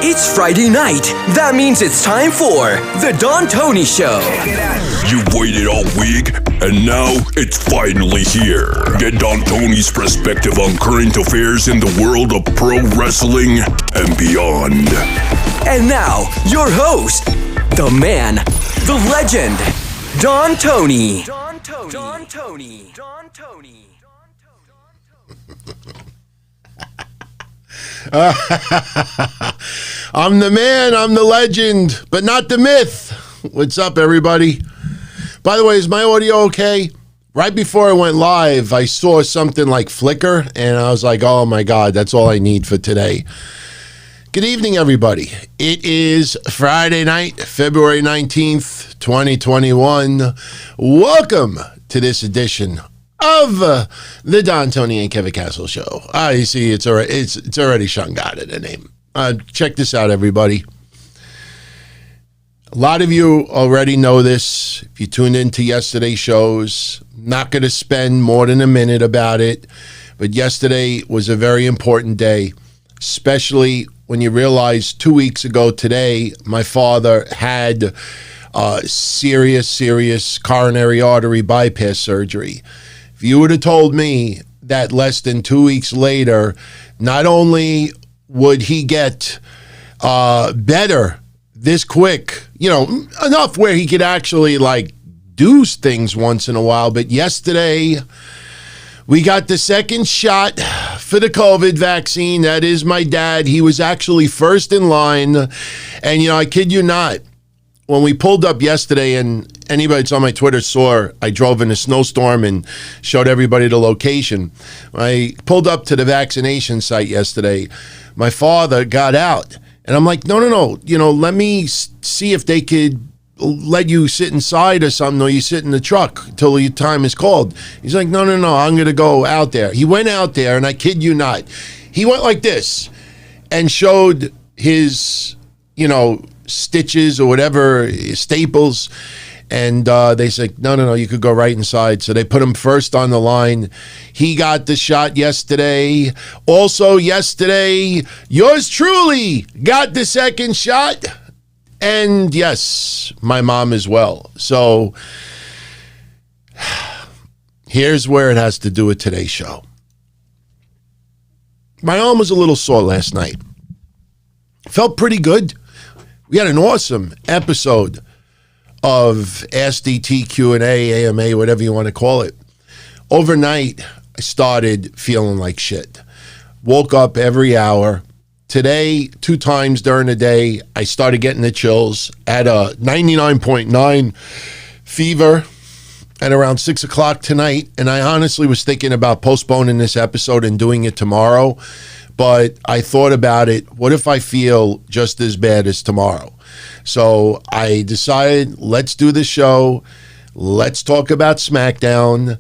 It's Friday night. That means it's time for The Don Tony Show. You've waited all week, and now it's finally here. Get Don Tony's perspective on current affairs in the world of pro wrestling and beyond. And now, your host, the man, the legend, Don Tony. Don Tony. Don Tony. Don Tony. I'm the man, I'm the legend, but not the myth. What's up, everybody? By the way, is my audio okay? Right before I went live, I saw something like flicker, and I was like, oh my God, that's all I need for today. Good evening, everybody. It is Friday night, February 19th, 2021. Welcome to this edition of the Don Tony and Kevin Castle Show. You see, it's already Shanghai in the name. Check this out, everybody. A lot of you already know this. If you tuned into yesterday's shows, not going to spend more than a minute about it. But yesterday was a very important day, especially when you realize 2 weeks ago today, my father had serious coronary artery bypass surgery. If you would have told me that less than 2 weeks later, not only would he get better this quick, enough where he could actually do things once in a while, but yesterday we got the second shot for the COVID vaccine. That is my dad. He was actually first in line, and I kid you not, when we pulled up yesterday, and anybody that's on my Twitter saw, I drove in a snowstorm and showed everybody the location. I pulled up to the vaccination site yesterday. My father got out, and I'm like, no, let me see if they could let you sit inside or something, or you sit in the truck until your time is called. He's like, no, I'm going to go out there. He went out there, and I kid you not, he went like this and showed his, stitches or whatever, staples, and they said, no, you could go right inside. So they put him first on the line. He got the shot yesterday. Also yesterday, yours truly got the second shot. And yes, my mom as well. So here's where it has to do with today's show. My arm was a little sore last night. Felt pretty good. We had an awesome episode of Ask DT Q&A, AMA, whatever you want to call it. Overnight, I started feeling like shit. Woke up every hour. Today, 2 times during the day, I started getting the chills at a 99.9 fever at around 6 o'clock tonight. And I honestly was thinking about postponing this episode and doing it tomorrow. But I thought about it. What if I feel just as bad as tomorrow? So I decided, let's do the show. Let's talk about SmackDown.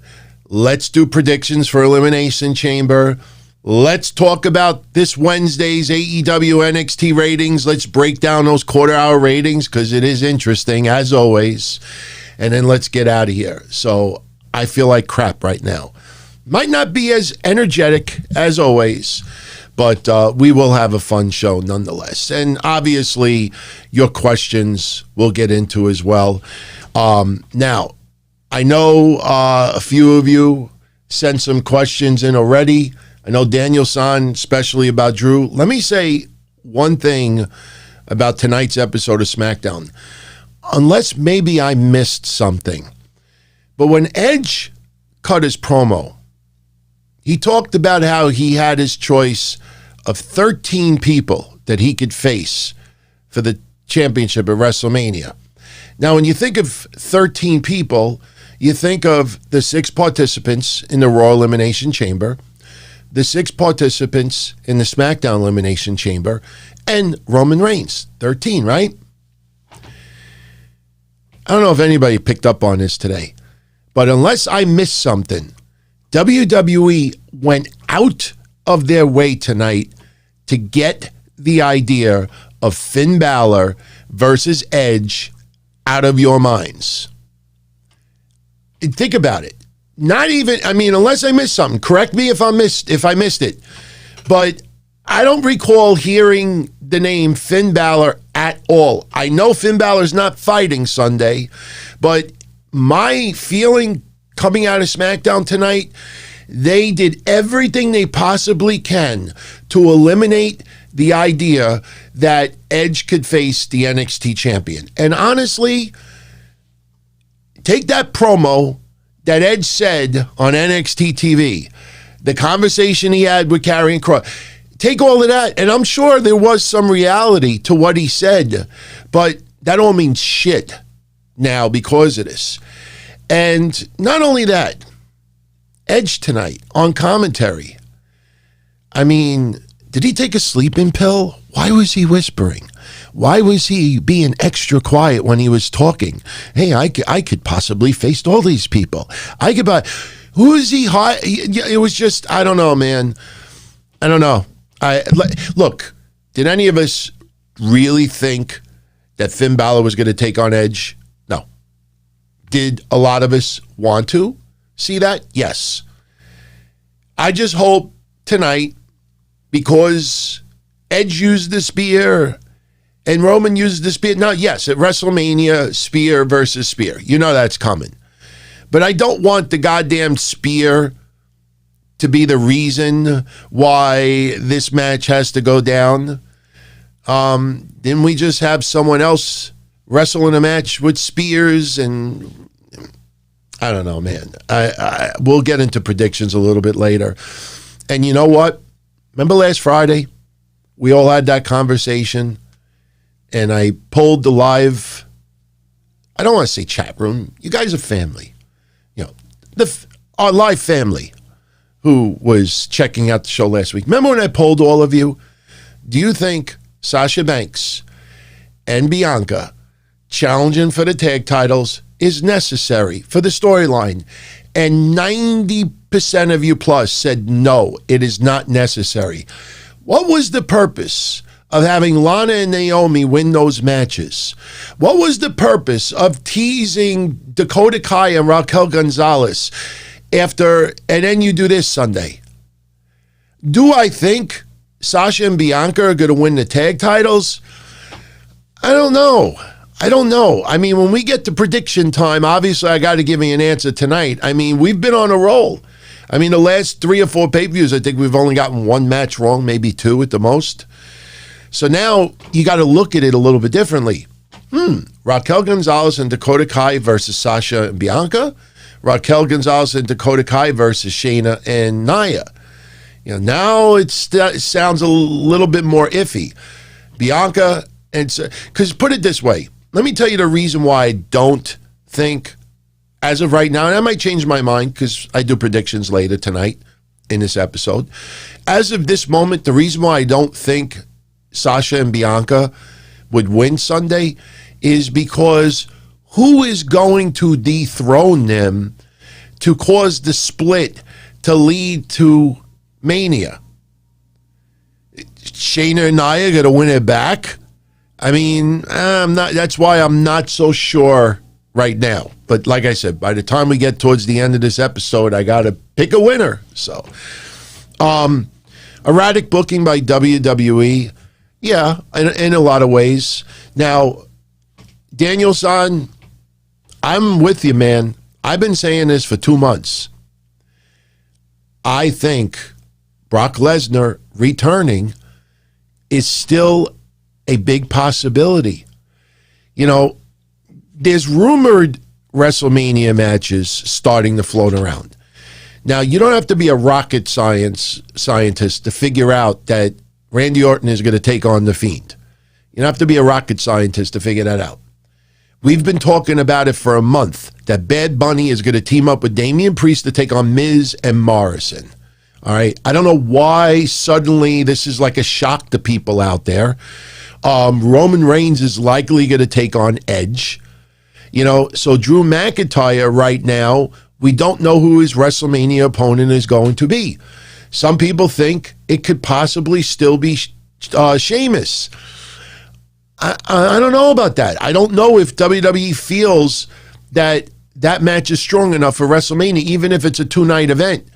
Let's do predictions for Elimination Chamber. Let's talk about this Wednesday's AEW NXT ratings. Let's break down those quarter-hour ratings because it is interesting, as always. And then let's get out of here. So I feel like crap right now. Might not be as energetic as always, but we will have a fun show nonetheless. And obviously, your questions we'll get into as well. Now, I know a few of you sent some questions in already. I know Daniel-san, especially about Drew. Let me say one thing about tonight's episode of SmackDown. Unless maybe I missed something. But when Edge cut his promo, he talked about how he had his choice of 13 people that he could face for the championship at WrestleMania. Now, when you think of 13 people, you think of the 6 participants in the Raw Elimination Chamber, the 6 participants in the SmackDown Elimination Chamber, and Roman Reigns. 13, right? I don't know if anybody picked up on this today, but unless I missed something, WWE went out of their way tonight to get the idea of Finn Balor versus Edge out of your minds. And think about it. Not even, unless I missed something. Correct me if I missed it. But I don't recall hearing the name Finn Balor at all. I know Finn Balor's not fighting Sunday, but my feeling coming out of SmackDown tonight, they did everything they possibly can to eliminate the idea that Edge could face the NXT champion. And honestly, take that promo that Edge said on NXT TV, the conversation he had with Karrion Kross. Take all of that, and I'm sure there was some reality to what he said, but that all means shit now because of this. And not only that, Edge tonight on commentary. I mean, did he take a sleeping pill? Why was he whispering? Why was he being extra quiet when he was talking? Hey, I could possibly face all these people. I could buy. Who is he? It was just, I don't know, man. I don't know. Look, did any of us really think that Finn Balor was going to take on Edge? No. Did a lot of us want to see that? Yes. I just hope tonight, because Edge used the spear and Roman used the spear. Now, yes, at WrestleMania, spear versus spear. You know that's coming. But I don't want the goddamn spear to be the reason why this match has to go down. Then we just have someone else wrestle in a match with spears, and I don't know, man. We'll get into predictions a little bit later. And you know what? Remember last Friday? We all had that conversation, and I pulled the live, I don't want to say chat room. You guys are family. You know, our live family who was checking out the show last week. Remember when I polled all of you? Do you think Sasha Banks and Bianca challenging for the tag titles is necessary for the storyline? And 90% of you plus said no, it is not necessary. What was the purpose of having Lana and Naomi win those matches? What was the purpose of teasing Dakota Kai and Raquel Gonzalez and then you do this Sunday? Do I think Sasha and Bianca are going to win the tag titles? I don't know. I mean, when we get to prediction time, obviously I got to give you an answer tonight. I mean, we've been on a roll. I mean, the last 3 or 4 pay-per-views, I think we've only gotten 1 match wrong, maybe 2 at the most. So now you got to look at it a little bit differently. Raquel Gonzalez and Dakota Kai versus Sasha and Bianca. Raquel Gonzalez and Dakota Kai versus Shayna and Nia. You know, now it sounds a little bit more iffy. Bianca, and because put it this way, let me tell you the reason why I don't think, as of right now, and I might change my mind because I do predictions later tonight in this episode. As of this moment, the reason why I don't think Sasha and Bianca would win Sunday is because who is going to dethrone them to cause the split to lead to Mania? Shayna and Nia going to win it back? I mean, that's why I'm not so sure right now. But like I said, by the time we get towards the end of this episode, I got to pick a winner. So, erratic booking by WWE. Yeah, in a lot of ways. Now, Daniel-san, I'm with you, man. I've been saying this for 2 months. I think Brock Lesnar returning is still a big possibility. You know, there's rumored WrestleMania matches starting to float around. Now, you don't have to be a rocket scientist to figure out that Randy Orton is going to take on The Fiend. You don't have to be a rocket scientist to figure that out. We've been talking about it for a month, that Bad Bunny is going to team up with Damian Priest to take on Miz and Morrison. All right? I don't know why suddenly this is like a shock to people out there. Roman Reigns is likely going to take on Edge. You know, so Drew McIntyre right now, we don't know who his WrestleMania opponent is going to be. Some people think it could possibly still be Sheamus. I don't know about that. I don't know if WWE feels that that match is strong enough for WrestleMania, even if it's a 2-night event.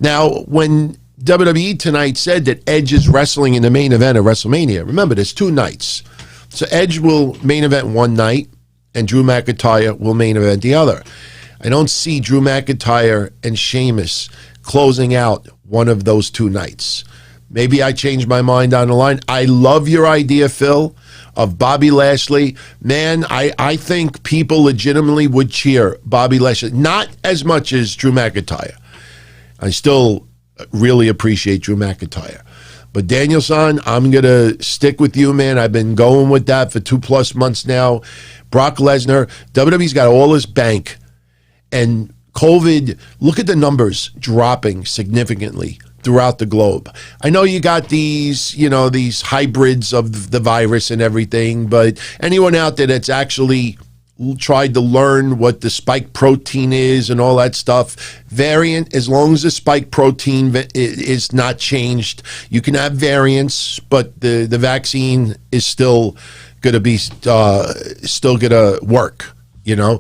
Now, when WWE tonight said that Edge is wrestling in the main event of WrestleMania. Remember, there's 2 nights. So Edge will main event one night, and Drew McIntyre will main event the other. I don't see Drew McIntyre and Sheamus closing out one of those 2 nights. Maybe I changed my mind down the line. I love your idea, Phil, of Bobby Lashley. Man, I think people legitimately would cheer Bobby Lashley. Not as much as Drew McIntyre. I still really appreciate Drew McIntyre. But Danielson, I'm going to stick with you, man. I've been going with that for 2+ months now. Brock Lesnar, WWE's got all this bank. And COVID, look at the numbers dropping significantly throughout the globe. I know you got these hybrids of the virus and everything, but anyone out there that's actually tried to learn what the spike protein is and all that stuff, variant, as long as the spike protein is not changed, you can have variants, but the vaccine is still going to be still going to work. A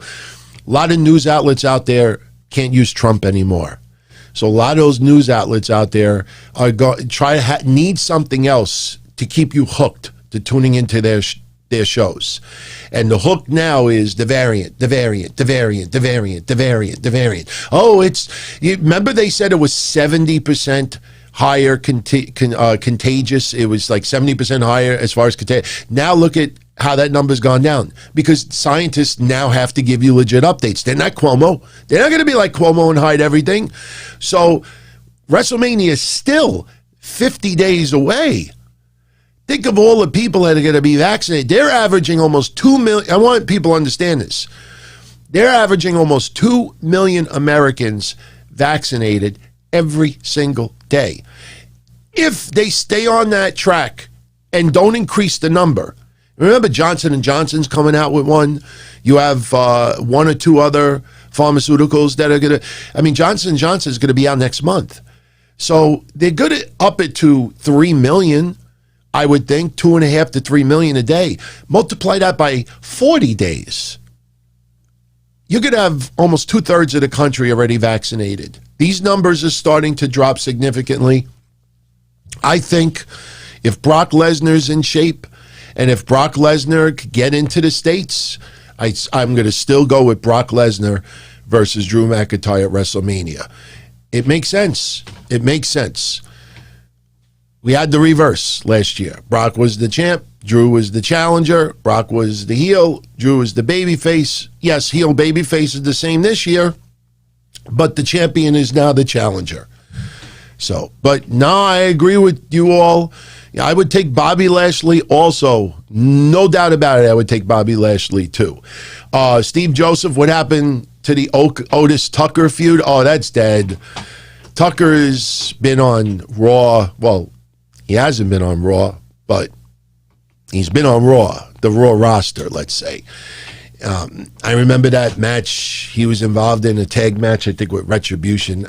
lot of news outlets out there can't use Trump anymore. So a lot of those news outlets out there are need something else to keep you hooked to tuning into their shows. And the hook now is the variant. Oh, remember they said it was 70% higher contagious. It was like 70% higher as far as contagious. Now look at how that number's gone down, because scientists now have to give you legit updates. They're not Cuomo. They're not going to be like Cuomo and hide everything. So WrestleMania is still 50 days away. Think of all the people that are going to be vaccinated. They're averaging almost 2 million. I want people to understand this. They're averaging almost 2 million Americans vaccinated every single day. If they stay on that track and don't increase the number, remember Johnson & Johnson's coming out with one. You have 1 or 2 other pharmaceuticals that are going to, Johnson & Johnson is going to be out next month. So they're going to up it to 3 million, I would think, 2.5 to 3 million a day. Multiply that by 40 days. You're going to have almost 2/3 of the country already vaccinated. These numbers are starting to drop significantly. I think if Brock Lesnar's in shape, and if Brock Lesnar could get into the States, I'm going to still go with Brock Lesnar versus Drew McIntyre at WrestleMania. It makes sense. It makes sense. We had the reverse last year. Brock was the champ. Drew was the challenger. Brock was the heel. Drew was the babyface. Yes, heel babyface is the same this year, but the champion is now the challenger. So, but no, I agree with you all. I would take Bobby Lashley also. No doubt about it, I would take Bobby Lashley too. Steve Joseph, what happened to the Otis Tucker feud? Oh, that's dead. Tucker's been on Raw. Well, he hasn't been on Raw, but he's been on Raw, the Raw roster, let's say. I remember that match. He was involved in a tag match, I think, with Retribution.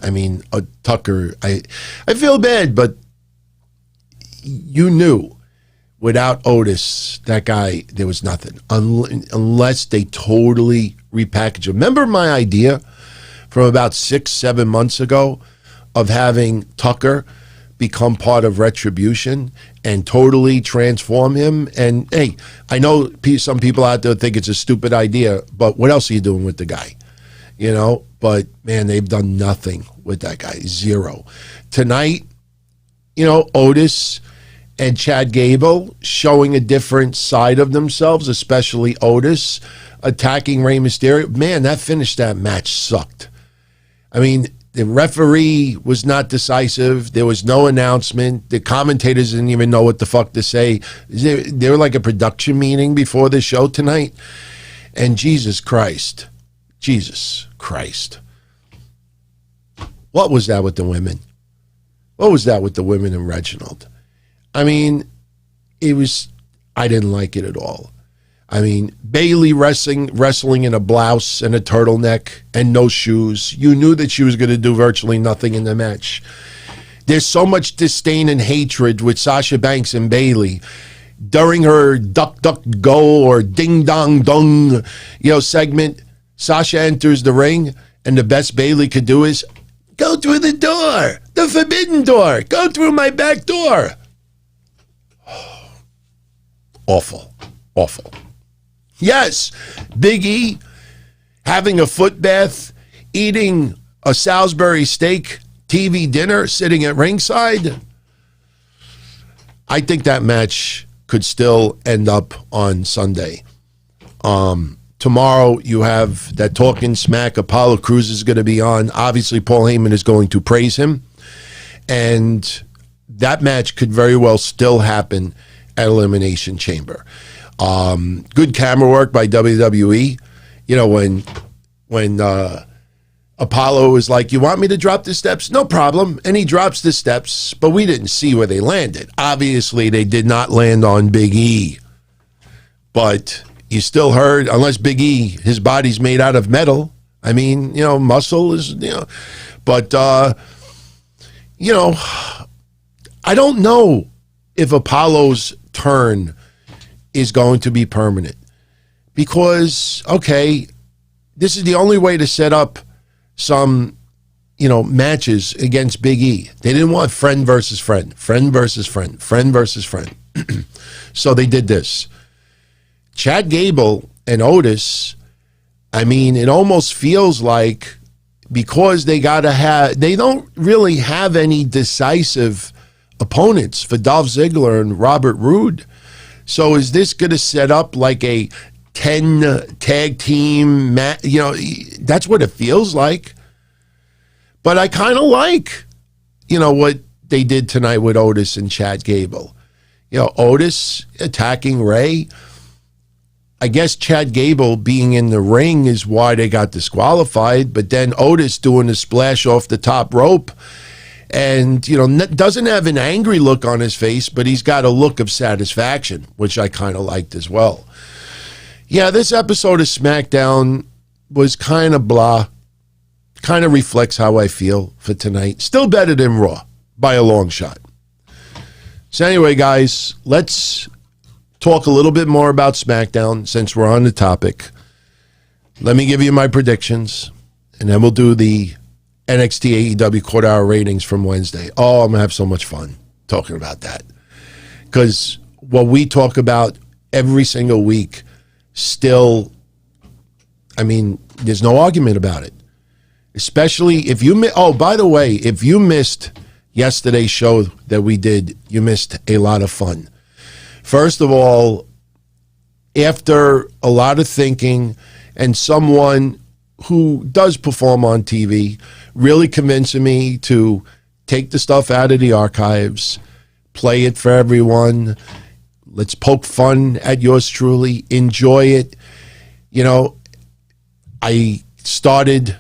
Tucker, I feel bad, but you knew without Otis, that guy, there was nothing. Unless they totally repackage him. Remember my idea from about 6-7 months ago of having Tucker become part of Retribution and totally transform him? And hey, I know some people out there think it's a stupid idea, but what else are you doing with the guy? But man, they've done nothing with that guy. Zero. Tonight, Otis and Chad Gable showing a different side of themselves, especially Otis attacking Rey Mysterio. Man, that finish, that match sucked. The referee was not decisive. There was no announcement. The commentators didn't even know what the fuck to say. They were like a production meeting before the show tonight. And Jesus Christ. What was that with the women? What was that with the women and Reginald? I didn't like it at all. Bayley wrestling in a blouse and a turtleneck and no shoes. You knew that she was going to do virtually nothing in the match. There's so much disdain and hatred with Sasha Banks and Bayley. During her duck, duck, go or ding, dong, dong, segment, Sasha enters the ring and the best Bayley could do is go through the door. The forbidden door. Go through my back door. Awful. Awful. Yes, Big E having a foot bath, eating a Salisbury steak TV dinner, sitting at ringside. I think that match could still end up on Sunday. Tomorrow you have that Talking Smack. Apollo Crews is going to be on. Obviously, Paul Heyman is going to praise him. And that match could very well still happen at Elimination Chamber. Good camera work by WWE. You know, when Apollo was like, you want me to drop the steps? No problem. And he drops the steps, but we didn't see where they landed. Obviously, they did not land on Big E. But you still heard, unless Big E, his body's made out of metal. I mean, you know, muscle is, you know. But, you know, I don't know if Apollo's turn is going to be permanent. Because, okay, this is the only way to set up some, you know, matches against Big E. They didn't want friend versus friend, friend versus friend, friend versus friend. So they did this. Chad Gable and Otis, I mean, it almost feels like because they don't really have any decisive opponents for Dolph Ziggler and Robert Roode. So is this going to set up like a 10 tag team match? You know, that's what it feels like. But I kind of like, you know, what they did tonight with Otis and Chad Gable. You know, Otis attacking Ray. I guess Chad Gable being in the ring is why they got disqualified, but then Otis doing a splash off the top rope and, you know, doesn't have an angry look on his face, but he's got a look of satisfaction, which I kind of liked as well. Yeah, this episode of SmackDown was kind of blah, kind of reflects how I feel for tonight. Still better than Raw by a long shot. So anyway, guys, let's talk a little bit more about SmackDown since we're on the topic. Let me give you my predictions, and then we'll do the NXT AEW quarter-hour ratings from Wednesday. Oh, I'm going to have so much fun talking about that. Because what we talk about every single week still, I mean, there's no argument about it. Especially if you, by the way, if you missed yesterday's show that we did, you missed a lot of fun. First of all, after a lot of thinking and someone who does perform on TV really convincing me to take the stuff out of the archives, play it for everyone, let's poke fun at yours truly, enjoy it. You know, I started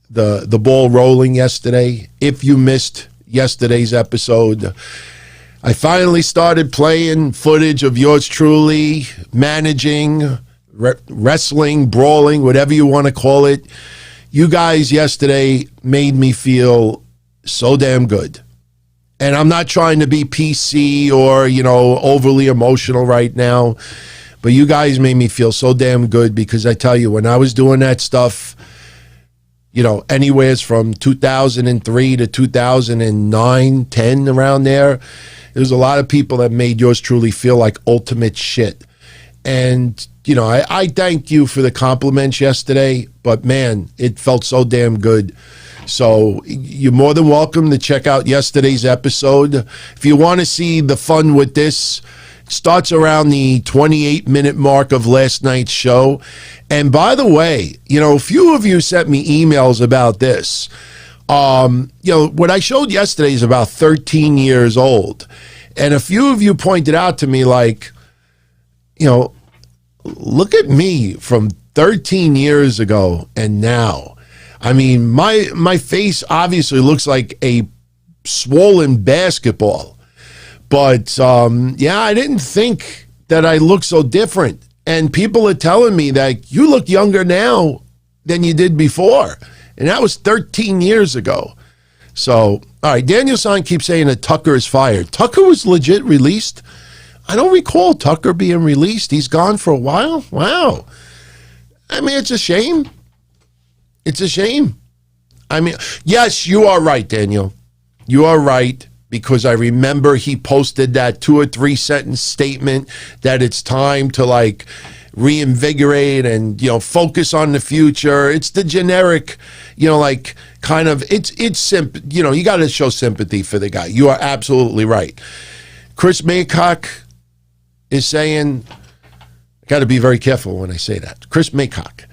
the ball rolling yesterday. If you missed yesterday's episode, I finally started playing footage of yours truly, managing, wrestling, brawling, whatever you want to call it. You guys yesterday made me feel so damn good. And I'm not trying to be PC or, you know, overly emotional right now, but you guys made me feel so damn good because I tell you, when I was doing that stuff, you know, anywhere from 2003 to 2009, 10, around there was a lot of people that made yours truly feel like ultimate shit. And, you know, I thank you for the compliments yesterday, but man, it felt so damn good. So you're more than welcome to check out yesterday's episode. If you want to see the fun with this, it starts around the 28-minute mark of last night's show. And by the way, you know, a few of you sent me emails about this. You know, what I showed yesterday is about 13 years old. And a few of you pointed out to me, like, you know, look at me from 13 years ago and now. I mean, my face obviously looks like a swollen basketball. But, yeah, I didn't think that I looked so different. And people are telling me that you look younger now than you did before. And that was 13 years ago. So, all right, Daniel San keeps saying that Tucker is fired. Tucker was legit released? I don't recall Tucker being released. He's gone for a while? Wow. I mean, it's a shame. It's a shame. I mean, yes, you are right, Daniel. You are right, because I remember he posted that 2 or 3 sentence statement that it's time to like reinvigorate and, you know, focus on the future. It's the generic, you know, like kind of, you know, you got to show sympathy for the guy. You are absolutely right. Chris Maycock is saying, I got to be very careful when I say that. Chris Maycock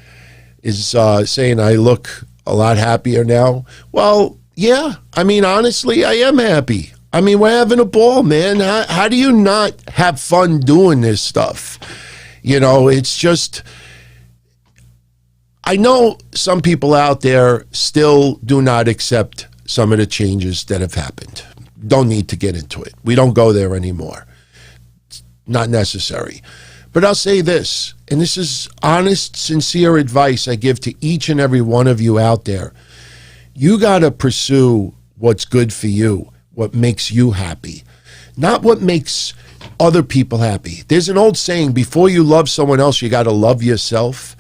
is saying I look a lot happier now. Well, yeah, I mean, honestly, I am happy. I mean, we're having a ball, man. How do you not have fun doing this stuff? You know, it's just, I know some people out there still do not accept some of the changes that have happened. Don't need to get into it. We don't go there anymore. It's not necessary. But I'll say this, and this is honest, sincere advice I give to each and every one of you out there. You got to pursue what's good for you, what makes you happy, not what makes other people happy. There's an old saying, before you love someone else, you got to love yourself.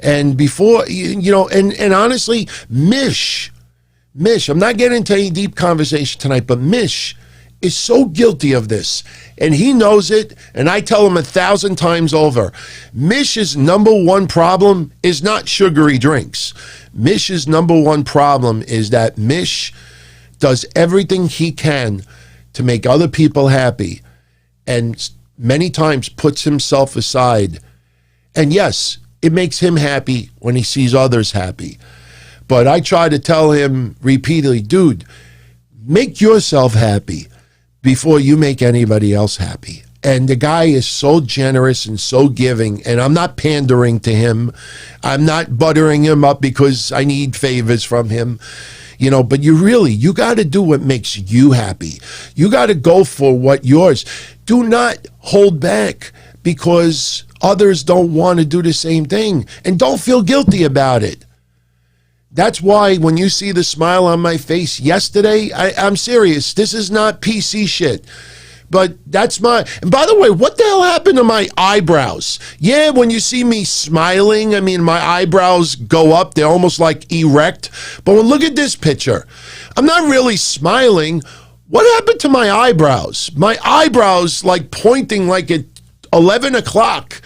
And before, you know, and honestly, Mish, I'm not getting into any deep conversation tonight, but Mish is so guilty of this, and he knows it, and I tell him 1,000 times over. Mish's number one problem is not sugary drinks. Mish's number one problem is that Mish does everything he can to make other people happy, and many times puts himself aside. And yes, it makes him happy when he sees others happy. But I try to tell him repeatedly, dude, make yourself happy before you make anybody else happy. And the guy is so generous and so giving, and I'm not pandering to him. I'm not buttering him up because I need favors from him. You know, but you got to do what makes you happy. You got to go for what yours. Do not hold back because others don't want to do the same thing. And don't feel guilty about it. That's why when you see the smile on my face yesterday, I'm serious. This is not PC shit. But that's and by the way, what the hell happened to my eyebrows? Yeah, when you see me smiling, I mean, my eyebrows go up. They're almost like erect. But look at this picture. I'm not really smiling. What happened to my eyebrows? My eyebrows like pointing like at 11 o'clock.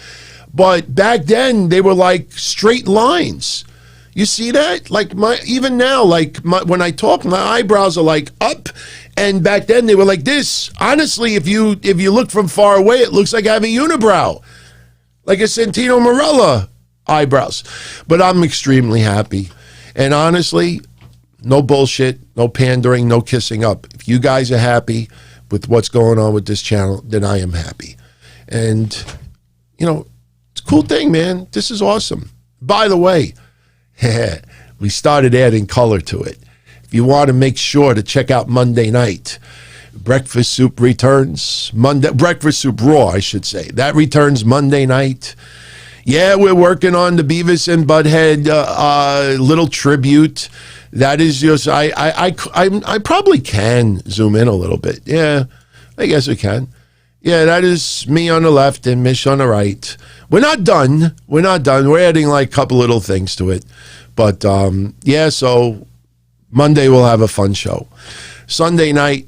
But back then, they were like straight lines. You see that? Like even now, when I talk, my eyebrows are like up, and back then they were like this. Honestly, if you look from far away, it looks like I have a unibrow, like a Santino Marella eyebrows. But I'm extremely happy, and honestly, no bullshit, no pandering, no kissing up. If you guys are happy with what's going on with this channel, then I am happy. And you know, it's a cool thing, man. This is awesome. By the way, we started adding color to it. If you want to make sure to check out Monday night, Breakfast Soup returns. Breakfast Soup Raw, I should say. That returns Monday night. Yeah, we're working on the Beavis and Butthead little tribute. That is just, I probably can zoom in a little bit. Yeah, I guess we can. Yeah, that is me on the left and Mish on the right. We're not done. We're adding like a couple little things to it. But yeah, so Monday we'll have a fun show. Sunday night,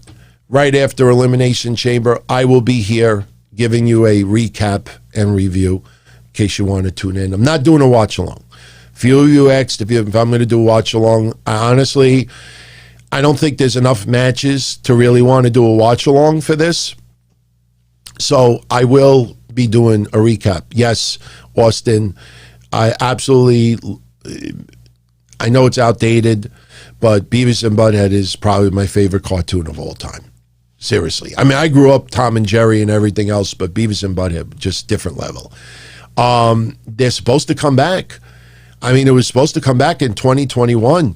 right after Elimination Chamber, I will be here giving you a recap and review in case you want to tune in. I'm not doing a watch along. Few of you asked if I'm going to do a watch along. Honestly, I don't think there's enough matches to really want to do a watch along for this. So I will be doing a recap. Yes, Austin, I know it's outdated, but Beavis and Butthead is probably my favorite cartoon of all time. Seriously. I mean, I grew up Tom and Jerry and everything else, but Beavis and Butthead, just different level. They're supposed to come back. I mean, it was supposed to come back in 2021.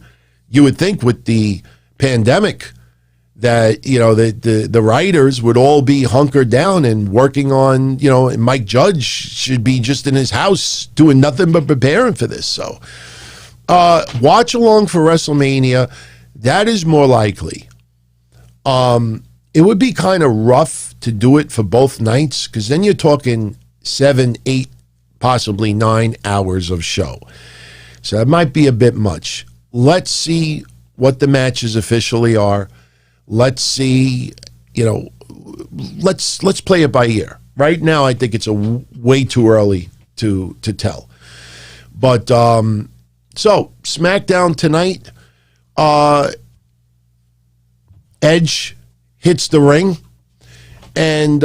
You would think with the pandemic that, you know, the writers would all be hunkered down and working on, you know, Mike Judge should be just in his house doing nothing but preparing for this. So watch along for WrestleMania. That is more likely. It would be kind of rough to do it for both nights because then you're talking 7, 8, possibly 9 hours of show. So that might be a bit much. Let's see what the matches officially are. Let's see, let's play it by ear. Right now, I think it's way too early to tell. But so SmackDown tonight, Edge hits the ring, and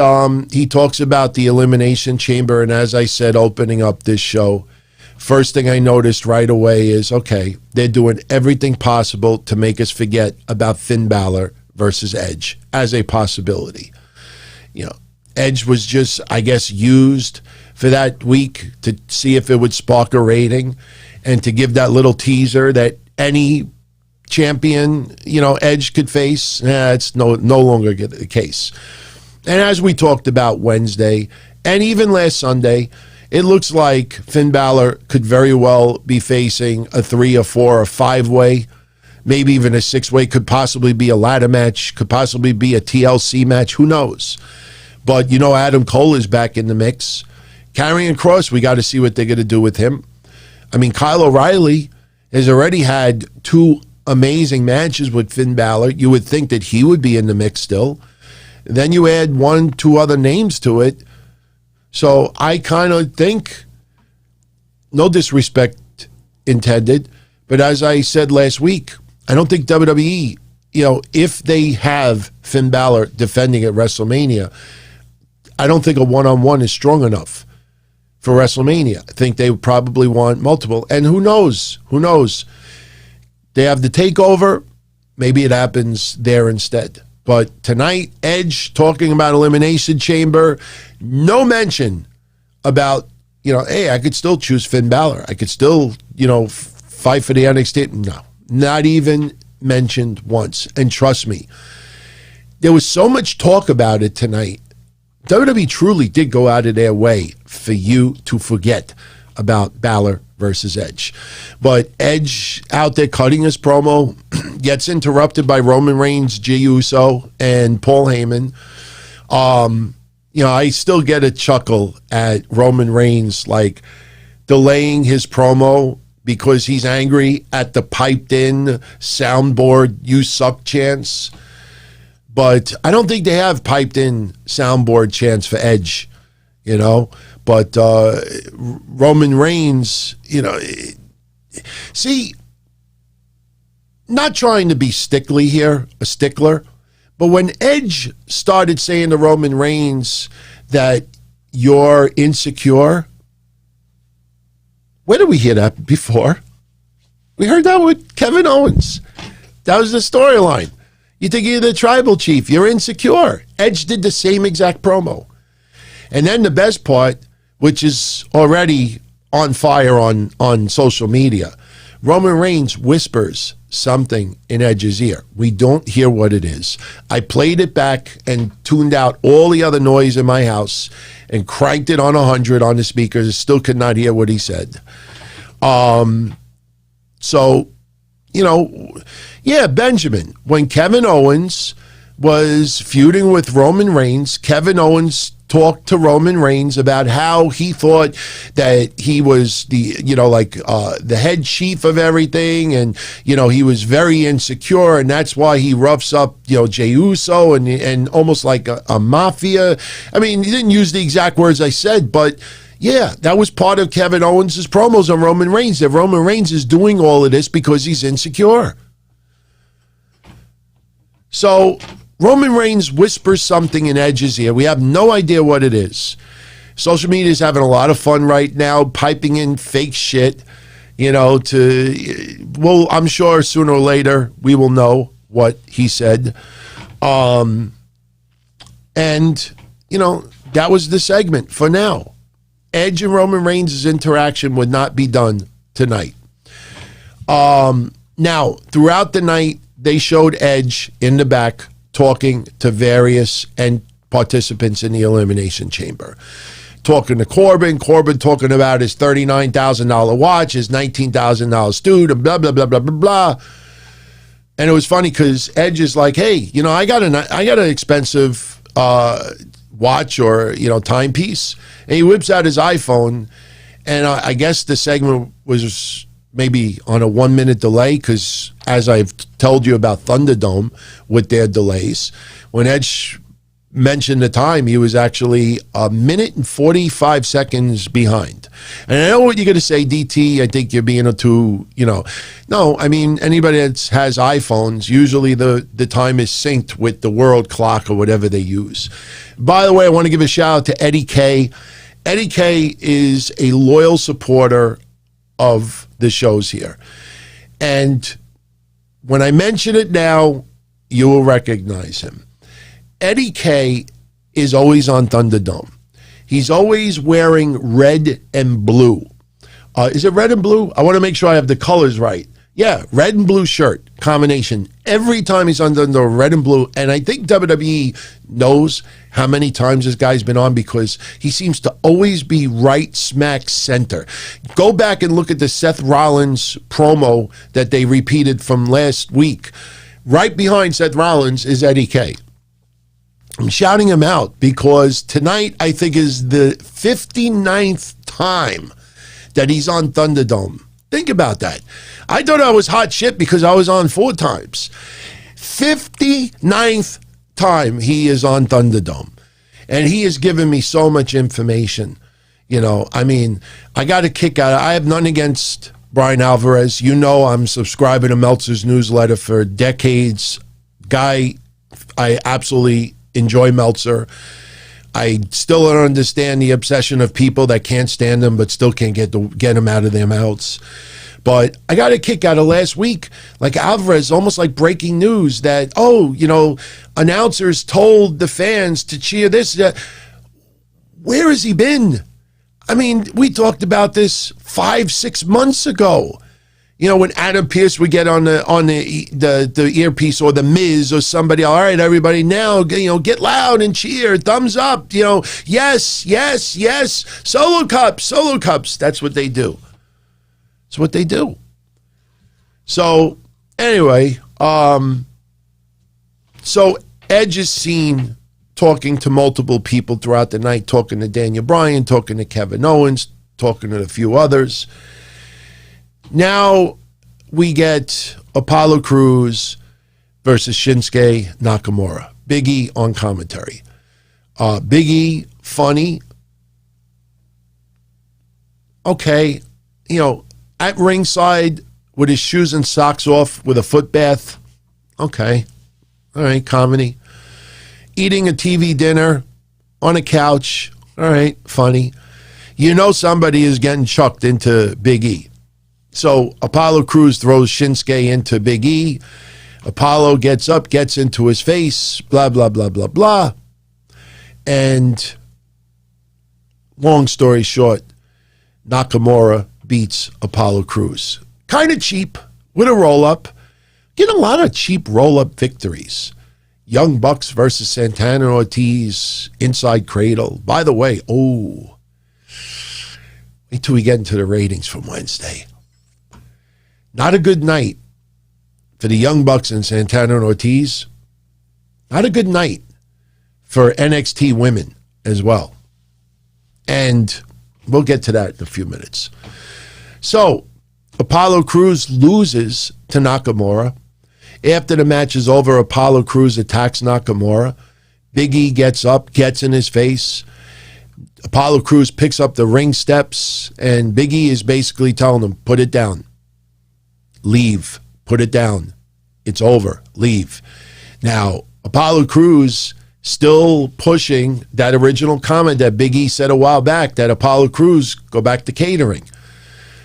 he talks about the Elimination Chamber. And as I said, opening up this show, first thing I noticed right away is, okay, they're doing everything possible to make us forget about Finn Balor versus Edge as a possibility. Edge was just, I guess, used for that week to see if it would spark a rating and to give that little teaser that any champion, Edge could face. It's no longer the case. And as we talked about Wednesday and even last Sunday, it looks like Finn Balor could very well be facing a 3 or 4 or 5-way, maybe even a 6-way, could possibly be a ladder match, could possibly be a TLC match, who knows? But, Adam Cole is back in the mix. Karrion Kross, we got to see what they're going to do with him. I mean, Kyle O'Reilly has already had 2 amazing matches with Finn Balor. You would think that he would be in the mix still. And then you add 1, 2 other names to it. So I kind of think, no disrespect intended, but as I said last week, I don't think WWE, if they have Finn Balor defending at WrestleMania, I don't think a one-on-one is strong enough for WrestleMania. I think they would probably want multiple. And who knows? They have the takeover. Maybe it happens there instead. But tonight, Edge talking about Elimination Chamber. No mention about, hey, I could still choose Finn Balor. I could still, fight for the NXT. No, not even mentioned once. And trust me, there was so much talk about it tonight. WWE truly did go out of their way for you to forget about Balor versus Edge. But Edge out there cutting his promo, gets interrupted by Roman Reigns, Jey Uso, and Paul Heyman. I still get a chuckle at Roman Reigns, delaying his promo because he's angry at the piped-in soundboard, "You suck" chants. But I don't think they have piped-in soundboard chants for Edge, But Roman Reigns, see, not trying to be a stickler, but when Edge started saying to Roman Reigns that you're insecure, where did we hear that before? We heard that with Kevin Owens. That was the storyline. You think you're the tribal chief. You're insecure. Edge did the same exact promo. And then the best part, which is already on fire on social media, Roman Reigns whispers something in Edge's ear. We don't hear what it is. I played it back and tuned out all the other noise in my house and cranked it on 100 on the speakers. Still could not hear what he said. Benjamin, when Kevin Owens was feuding with Roman Reigns, Kevin Owens talked to Roman Reigns about how he thought that he was the head chief of everything, and he was very insecure, and that's why he roughs up Jey Uso and almost like a mafia. I mean, he didn't use the exact words I said, but yeah, that was part of Kevin Owens' promos on Roman Reigns, that Roman Reigns is doing all of this because he's insecure. So Roman Reigns whispers something in Edge's ear. We have no idea what it is. Social media is having a lot of fun right now, piping in fake shit, I'm sure sooner or later we will know what he said. That was the segment for now. Edge and Roman Reigns' interaction would not be done tonight. Now, throughout the night, they showed Edge in the back talking to various participants in the Elimination Chamber. Talking to Corbin talking about his $39,000 watch, his $19,000 student, blah, blah, blah, blah, blah, blah. And it was funny because Edge is like, hey, I got an expensive watch or, timepiece. And he whips out his iPhone, and I guess the segment was maybe on a 1 minute delay, because as I've told you about Thunderdome with their delays, when Edge mentioned the time, he was actually 1 minute and 45 seconds behind. And I know what you're going to say, DT, I think you're being too, no, I mean, anybody that has iPhones, usually the time is synced with the world clock or whatever they use. By the way, I want to give a shout out to Eddie K. Eddie K is a loyal supporter of the shows here. And when I mention it now, you will recognize him. Eddie K is always on Thunderdome. He's always wearing red and blue. Is it red and blue? I want to make sure I have the colors right. Yeah, red and blue shirt combination. Every time he's on Thunderdome, red and blue. And I think WWE knows how many times this guy's been on, because he seems to always be right smack center. Go back and look at the Seth Rollins promo that they repeated from last week. Right behind Seth Rollins is Eddie K. I'm shouting him out because tonight, I think, is the 59th time that he's on Thunderdome. Think about that. I thought I was hot shit because I was on 4 times. 59th time he is on Thunderdome. And he has given me so much information. I mean, I got a kick out of it. I have nothing against Bryan Alvarez. I'm subscribing to Meltzer's newsletter for decades. Guy, I absolutely enjoy Meltzer. I still don't understand the obsession of people that can't stand him but still can't get him out of their mouths. But I got a kick out of last week, like Alvarez, almost like breaking news that, announcers told the fans to cheer this. Where has he been? I mean, we talked about this 5-6 months ago. When Adam Pearce would get on the earpiece, or the Miz or somebody, all right, everybody, now get loud and cheer, thumbs up, yes, yes, yes, solo cups. That's what they do. It's what they do. So anyway, so Edge is seen talking to multiple people throughout the night, talking to Daniel Bryan, talking to Kevin Owens, talking to a few others. Now we get Apollo Crews versus Shinsuke Nakamura. Big E on commentary. Big E, funny. Okay, at ringside with his shoes and socks off with a foot bath. Okay, all right, comedy. Eating a TV dinner on a couch. All right, funny. Somebody is getting chucked into Big E. So Apollo Crews throws Shinsuke into Big E. Apollo gets up, gets into his face, blah, blah, blah, blah, blah. And long story short, Nakamura beats Apollo Crews. Kind of cheap with a roll-up. Get a lot of cheap roll-up victories. Young Bucks versus Santana and Ortiz, inside cradle. By the way, wait till we get into the ratings from Wednesday. Not a good night for the Young Bucks and Santana and Ortiz. Not a good night for NXT women as well. And we'll get to that in a few minutes. So, Apollo Crews loses to Nakamura. After the match is over, Apollo Crews attacks Nakamura. Big E gets up, gets in his face. Apollo Crews picks up the ring steps, and Big E is basically telling him, put it down. Leave. Put it down. It's over. Leave. Now, Apollo Crews still pushing that original comment that Big E said a while back, that Apollo Crews go back to catering.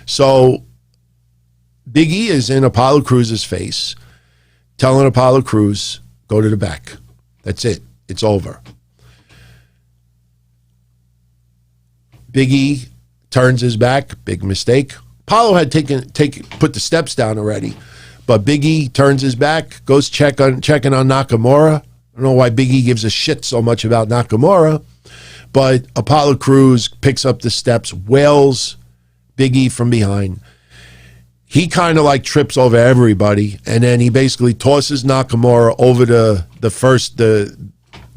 So Big E is in Apollo Crews' face, telling Apollo Crews, go to the back. That's it. It's over. Big E turns his back. Big mistake. Apollo had put the steps down already, but Big E turns his back, goes checking on Nakamura. I don't know why Big E gives a shit so much about Nakamura, but Apollo Crews picks up the steps, wails Big E from behind. He kind of like trips over everybody, and then he basically tosses Nakamura over the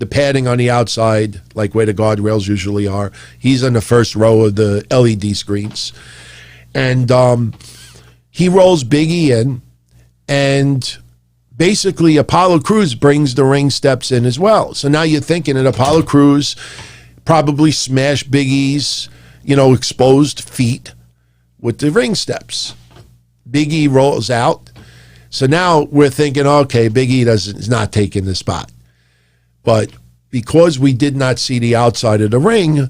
padding on the outside, like where the guardrails usually are. He's in the first row of the LED screens. And he rolls Big E in, and basically Apollo Crews brings the ring steps in as well. So now you're thinking that Apollo Crews probably smashed Big E's, exposed feet with the ring steps. Big E rolls out. So now we're thinking, okay, Big E is not taking the spot. But because we did not see the outside of the ring,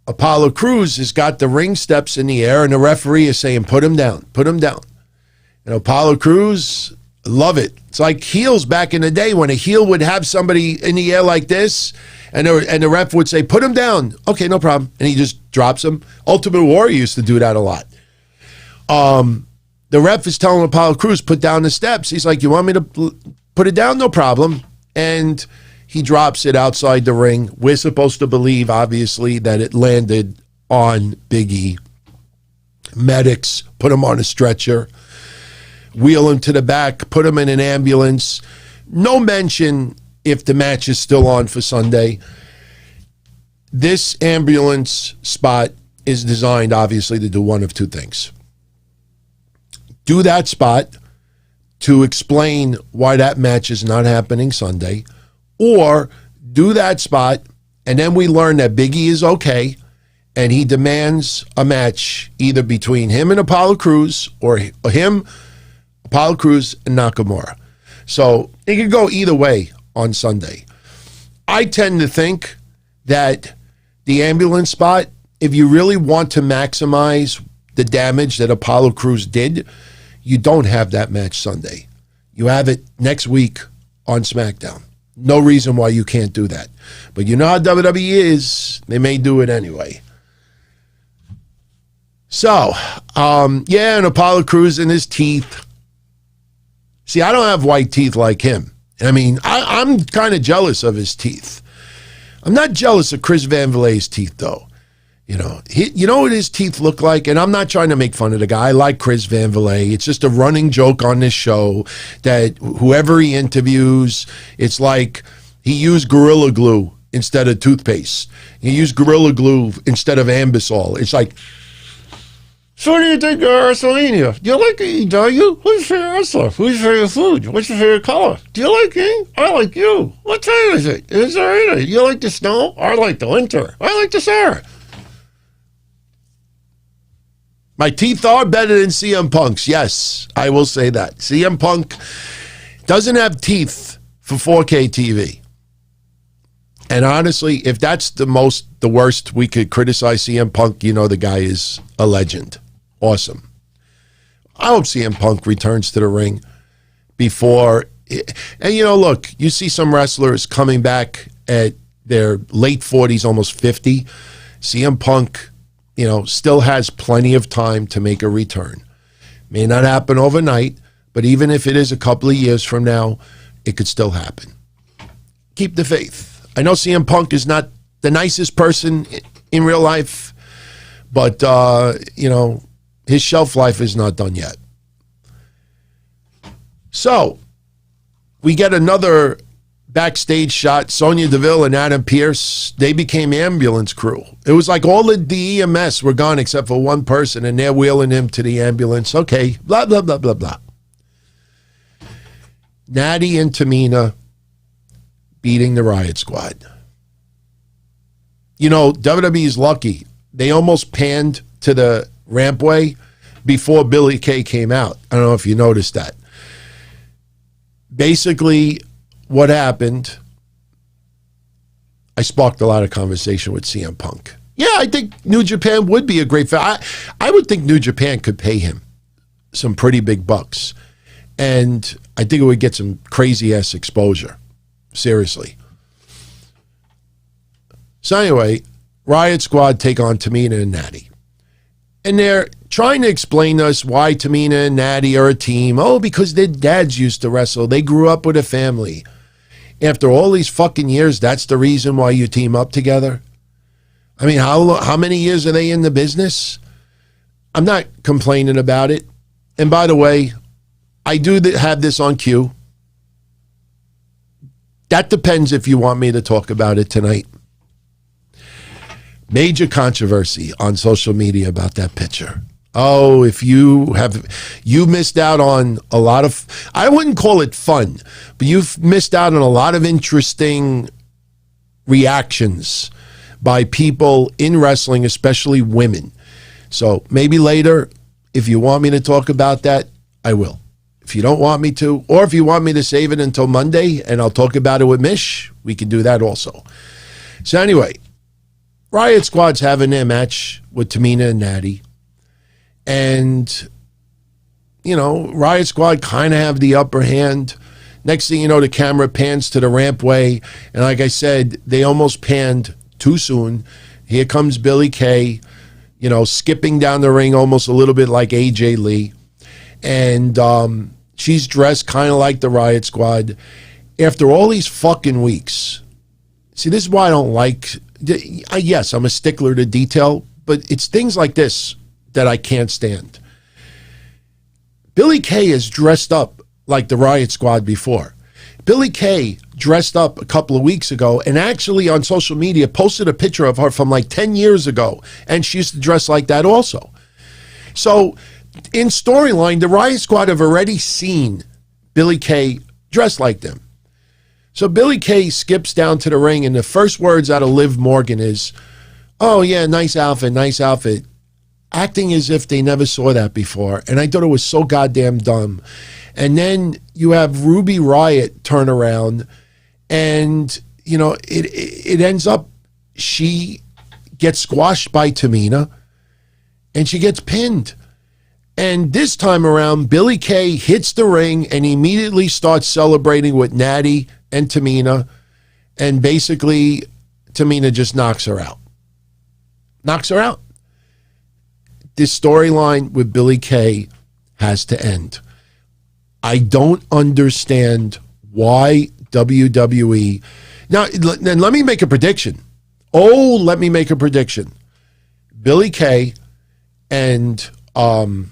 Apollo Crews has got the ring steps in the air, and the referee is saying, put him down, put him down. And Apollo Crews, love it. It's like heels back in the day when a heel would have somebody in the air like this, and the ref would say, put him down. Okay, no problem. And he just drops him. Ultimate Warrior used to do that a lot. The ref is telling Apollo Crews, put down the steps. He's like, you want me to put it down? No problem. And he drops it outside the ring. We're supposed to believe, obviously, that it landed on Big E. Medics put him on a stretcher, wheel him to the back, put him in an ambulance. No mention if the match is still on for Sunday. This ambulance spot is designed, obviously, to do one of two things. Do that spot to explain why that match is not happening Sunday, or do that spot and then we learn that Big E is okay and he demands a match either between him and Apollo Crews or him, Apollo Crews, and Nakamura. So it could go either way on Sunday. I tend to think that the ambulance spot, if you really want to maximize the damage that Apollo Crews did, you don't have that match Sunday. You have it next week on SmackDown. No reason why you can't do that. But you know how WWE is. They may do it anyway. So, and Apollo Crews in his teeth. See, I don't have white teeth like him. I mean, I'm kind of jealous of his teeth. I'm not jealous of Chris Van Vliet's teeth, though. You know what his teeth look like? And I'm not trying to make fun of the guy. I like Chris Van Vliet. It's just a running joke on this show that whoever he interviews, it's like he used Gorilla Glue instead of toothpaste. He used Gorilla Glue instead of Ambisol. It's like, so what do you think of WrestleMania? Do you like it? Do you? Who's your favorite wrestler? Who's your favorite food? What's your favorite color? Do you like me? I like you. What time is it? Is there any? You like the snow? I like the winter. I like the summer. My teeth are better than CM Punk's. Yes, I will say that. CM Punk doesn't have teeth for 4K TV. And honestly, if that's the worst we could criticize CM Punk, the guy is a legend. Awesome. I hope CM Punk returns to the ring before. And, look, you see some wrestlers coming back at their late 40s, almost 50. CM Punk, still has plenty of time to make a return. May not happen overnight, but even if it is a couple of years from now, it could still happen. Keep the faith. I know CM Punk is not the nicest person in real life, but, his shelf life is not done yet. So, we get another backstage shot. Sonya Deville and Adam Pearce, they became ambulance crew. It was like all of the EMS were gone except for one person, and they're wheeling him to the ambulance. Okay, blah, blah, blah, blah, blah. Nattie and Tamina beating the Riott Squad. WWE is lucky. They almost panned to the rampway before Billy Kay came out. I don't know if you noticed that. Basically, what happened, I sparked a lot of conversation with CM Punk. Yeah, I think New Japan would be a great fit. I would think New Japan could pay him some pretty big bucks. And I think it would get some crazy-ass exposure. Seriously. So anyway, Riott Squad take on Tamina and Nattie. And they're trying to explain to us why Tamina and Nattie are a team. Oh, because their dads used to wrestle. They grew up with a family. After all these fucking years, that's the reason why you team up together? I mean, how many years are they in the business? I'm not complaining about it. And by the way, I do have this on cue. That depends if you want me to talk about it tonight. Major controversy on social media about that picture Oh, if you missed out on a lot of, I wouldn't call it fun, but you've missed out on a lot of interesting reactions by people in wrestling, especially women. So maybe later, if you want me to talk about that, I will. If you don't want me to, or if you want me to save it until Monday and I'll talk about it with Mish, we can do that also. So anyway, Riott Squad's having their match with Tamina and Nattie. And, Riott Squad kind of have the upper hand. Next thing you know, the camera pans to the rampway. And like I said, they almost panned too soon. Here comes Billie Kay, skipping down the ring almost a little bit like AJ Lee. And she's dressed kind of like the Riott Squad. After all these fucking weeks, see, this is why I don't like, yes, I'm a stickler to detail, but it's things like this that I can't stand. Billie Kay is dressed up like the Riott Squad before. Billie Kay dressed up a couple of weeks ago and actually on social media posted a picture of her from like 10 years ago, and she used to dress like that also. So in storyline, the Riott Squad have already seen Billie Kay dressed like them. So Billie Kay skips down to the ring, and the first words out of Liv Morgan is, "Oh yeah, nice outfit," acting as if they never saw that before. And I thought it was so goddamn dumb. And then you have Ruby Riott turn around, and it ends up she gets squashed by Tamina, and she gets pinned. And this time around, Billie Kay hits the ring and immediately starts celebrating with Nattie and Tamina. And basically, Tamina just knocks her out. This storyline with Billie Kay has to end. I don't understand why WWE... Now, let me make a prediction. Let me make a prediction. Billie Kay and... oh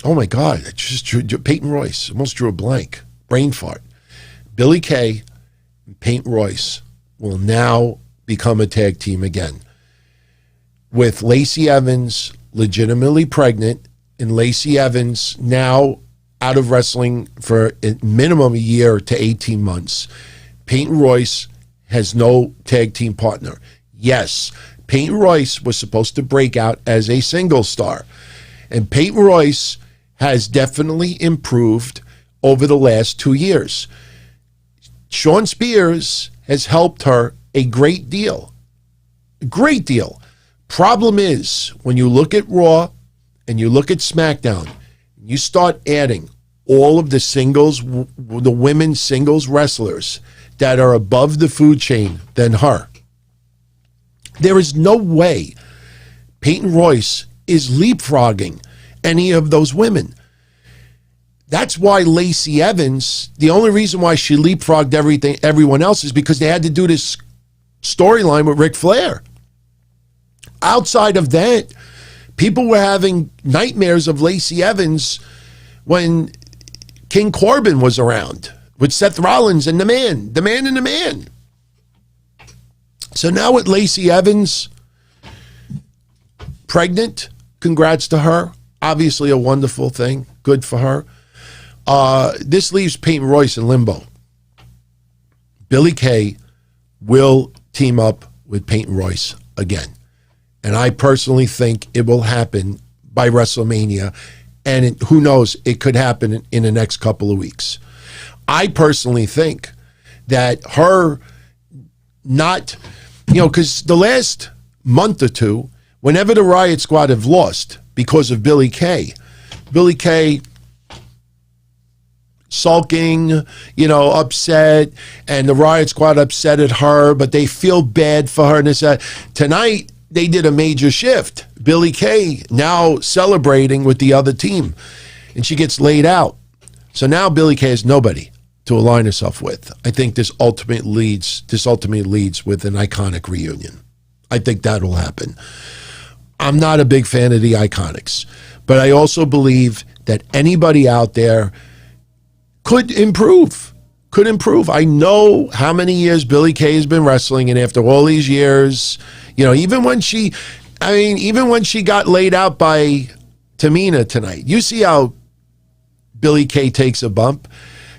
my God, I just drew Peyton Royce. Almost drew a blank. Brain fart. Billie Kay and Peyton Royce will now become a tag team again. With Lacey Evans legitimately pregnant, and Lacey Evans now out of wrestling for a minimum a year to 18 months. Peyton Royce has no tag team partner. Yes, Peyton Royce was supposed to break out as a single star. And Peyton Royce has definitely improved over the last 2 years. Shawn Spears has helped her a great deal. A great deal. Problem is, when you look at Raw and you look at SmackDown, you start adding all of the singles, the women's singles wrestlers that are above the food chain than her. There is no way Peyton Royce is leapfrogging any of those women. That's why Lacey Evans, the only reason why she leapfrogged everyone else is because they had to do this storyline with Ric Flair. Outside of that, people were having nightmares of Lacey Evans when King Corbin was around with Seth Rollins and the man. So now with Lacey Evans pregnant, congrats to her. Obviously a wonderful thing. Good for her. This leaves Peyton Royce in limbo. Billie Kay will team up with Peyton Royce again. And I personally think it will happen by WrestleMania. And who knows, it could happen in the next couple of weeks. I personally think that her not, because the last month or two, whenever the Riott Squad have lost because of Billie Kay sulking, upset, and the Riott Squad upset at her, but they feel bad for her. And tonight, they did a major shift. Billie Kay now celebrating with the other team, and she gets laid out. So now Billie Kay has nobody to align herself with. I think this ultimately leads with an iconic reunion. I think that will happen. I'm not a big fan of the Iconics, but I also believe that anybody out there could improve. I know how many years Billie Kay has been wrestling, and after all these years, even when I mean, even when she got laid out by Tamina tonight, you see how Billie Kay takes a bump.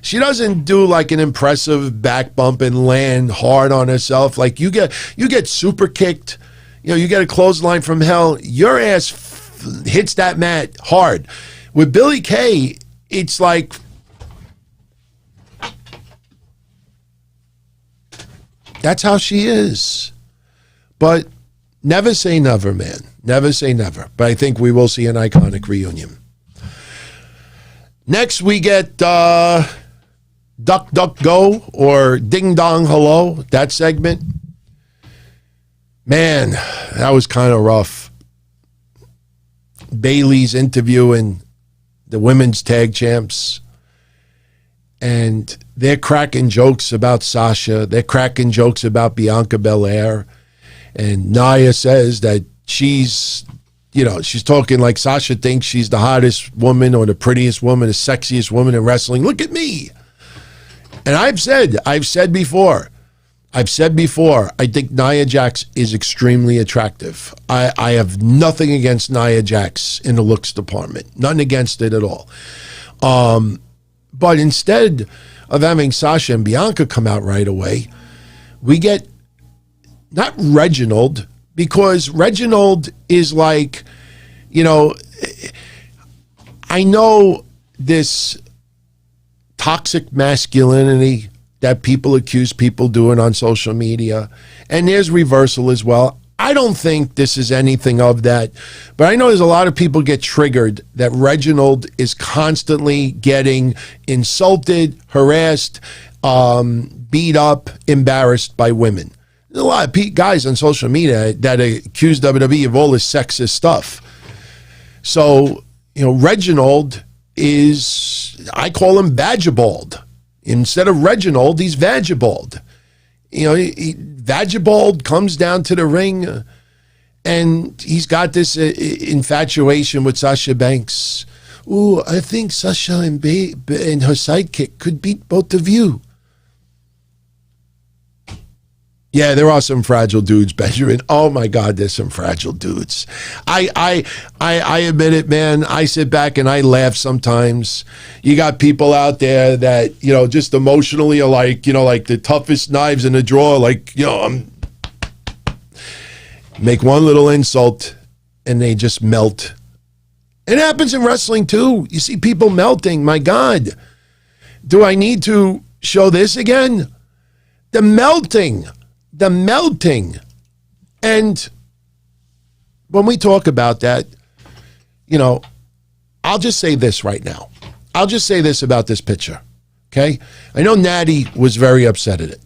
She doesn't do like an impressive back bump and land hard on herself. Like you get super kicked, you get a clothesline from hell. Your ass hits that mat hard. With Billie Kay, it's like that's how she is. But never say never, man. Never say never. But I think we will see an iconic reunion. Next, we get Duck, Duck, Go, or Ding Dong Hello, that segment. Man, that was kind of rough. Bayley's interviewing the women's tag champs, and they're cracking jokes about Sasha. They're cracking jokes about Bianca Belair. And Nia says that she's talking like Sasha thinks she's the hottest woman or the prettiest woman, the sexiest woman in wrestling. Look at me. And I've said before, I think Nia Jax is extremely attractive. I have nothing against Nia Jax in the looks department. Nothing against it at all. But instead of having Sasha and Bianca come out right away, we get not Reginald, because Reginald is like, I know this toxic masculinity that people accuse people doing on social media, and there's reversal as well. I don't think this is anything of that, but I know there's a lot of people get triggered that Reginald is constantly getting insulted, harassed, beat up, embarrassed by women. There's a lot of guys on social media that accuse WWE of all this sexist stuff. So, Reginald is, I call him Vagibald. Instead of Reginald, he's Vagibald. Vagibald comes down to the ring, and he's got this infatuation with Sasha Banks. Ooh, I think Sasha and her sidekick could beat both of you. Yeah, there are some fragile dudes, Benjamin. Oh my God, there's some fragile dudes. I admit it, man. I sit back and I laugh sometimes. You got people out there that, just emotionally are like, like the toughest knives in the drawer. Like, make one little insult and they just melt. It happens in wrestling too. You see people melting. My God. Do I need to show this again? The melting. And when we talk about that, I'll just say this right now. I'll just say this about this picture, okay? I know Nattie was very upset at it.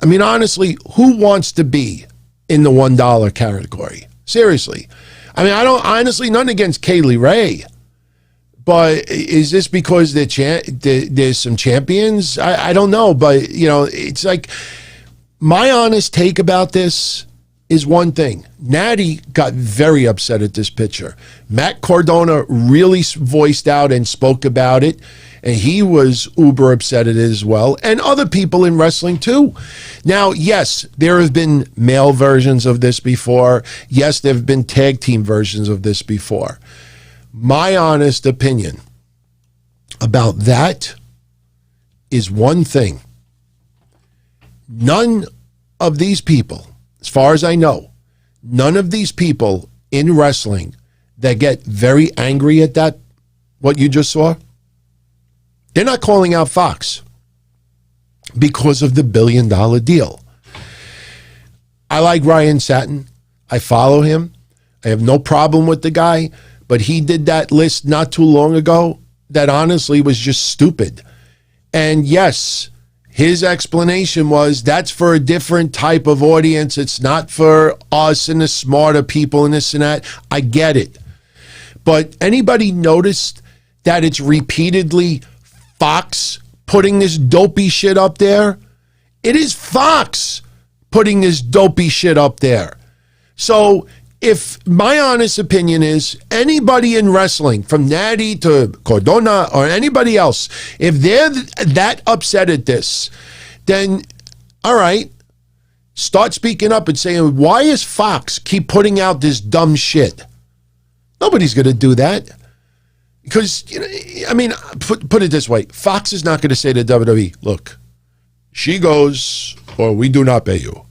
I mean, honestly, who wants to be in the $1 category? Seriously. I mean, I don't, honestly, nothing against Kaylee Ray, but is this because there's some champions? I don't know, but, it's like, my honest take about this is one thing. Nattie got very upset at this picture. Matt Cardona really voiced out and spoke about it, and he was uber upset at it as well, and other people in wrestling too. Now, yes, there have been male versions of this before. Yes, there have been tag team versions of this before. My honest opinion about that is one thing. None of these people, as far as I know, none of these people in wrestling that get very angry at that, what you just saw, they're not calling out Fox because of the $1 billion deal. I like Ryan Satin. I follow him. I have no problem with the guy, but he did that list not too long ago that honestly was just stupid. And yes, his explanation was that's for a different type of audience. It's not for us and the smarter people and this and that. I get it. But anybody noticed that it's repeatedly Fox putting this dopey shit up there? It is Fox putting this dopey shit up there. So if my honest opinion is anybody in wrestling, from Nattie to Cardona or anybody else, if they're that upset at this, then all right, start speaking up and saying, why is Fox keep putting out this dumb shit? Nobody's going to do that. Because, I mean, put it this way. Fox is not going to say to WWE, look, she goes or we do not pay you.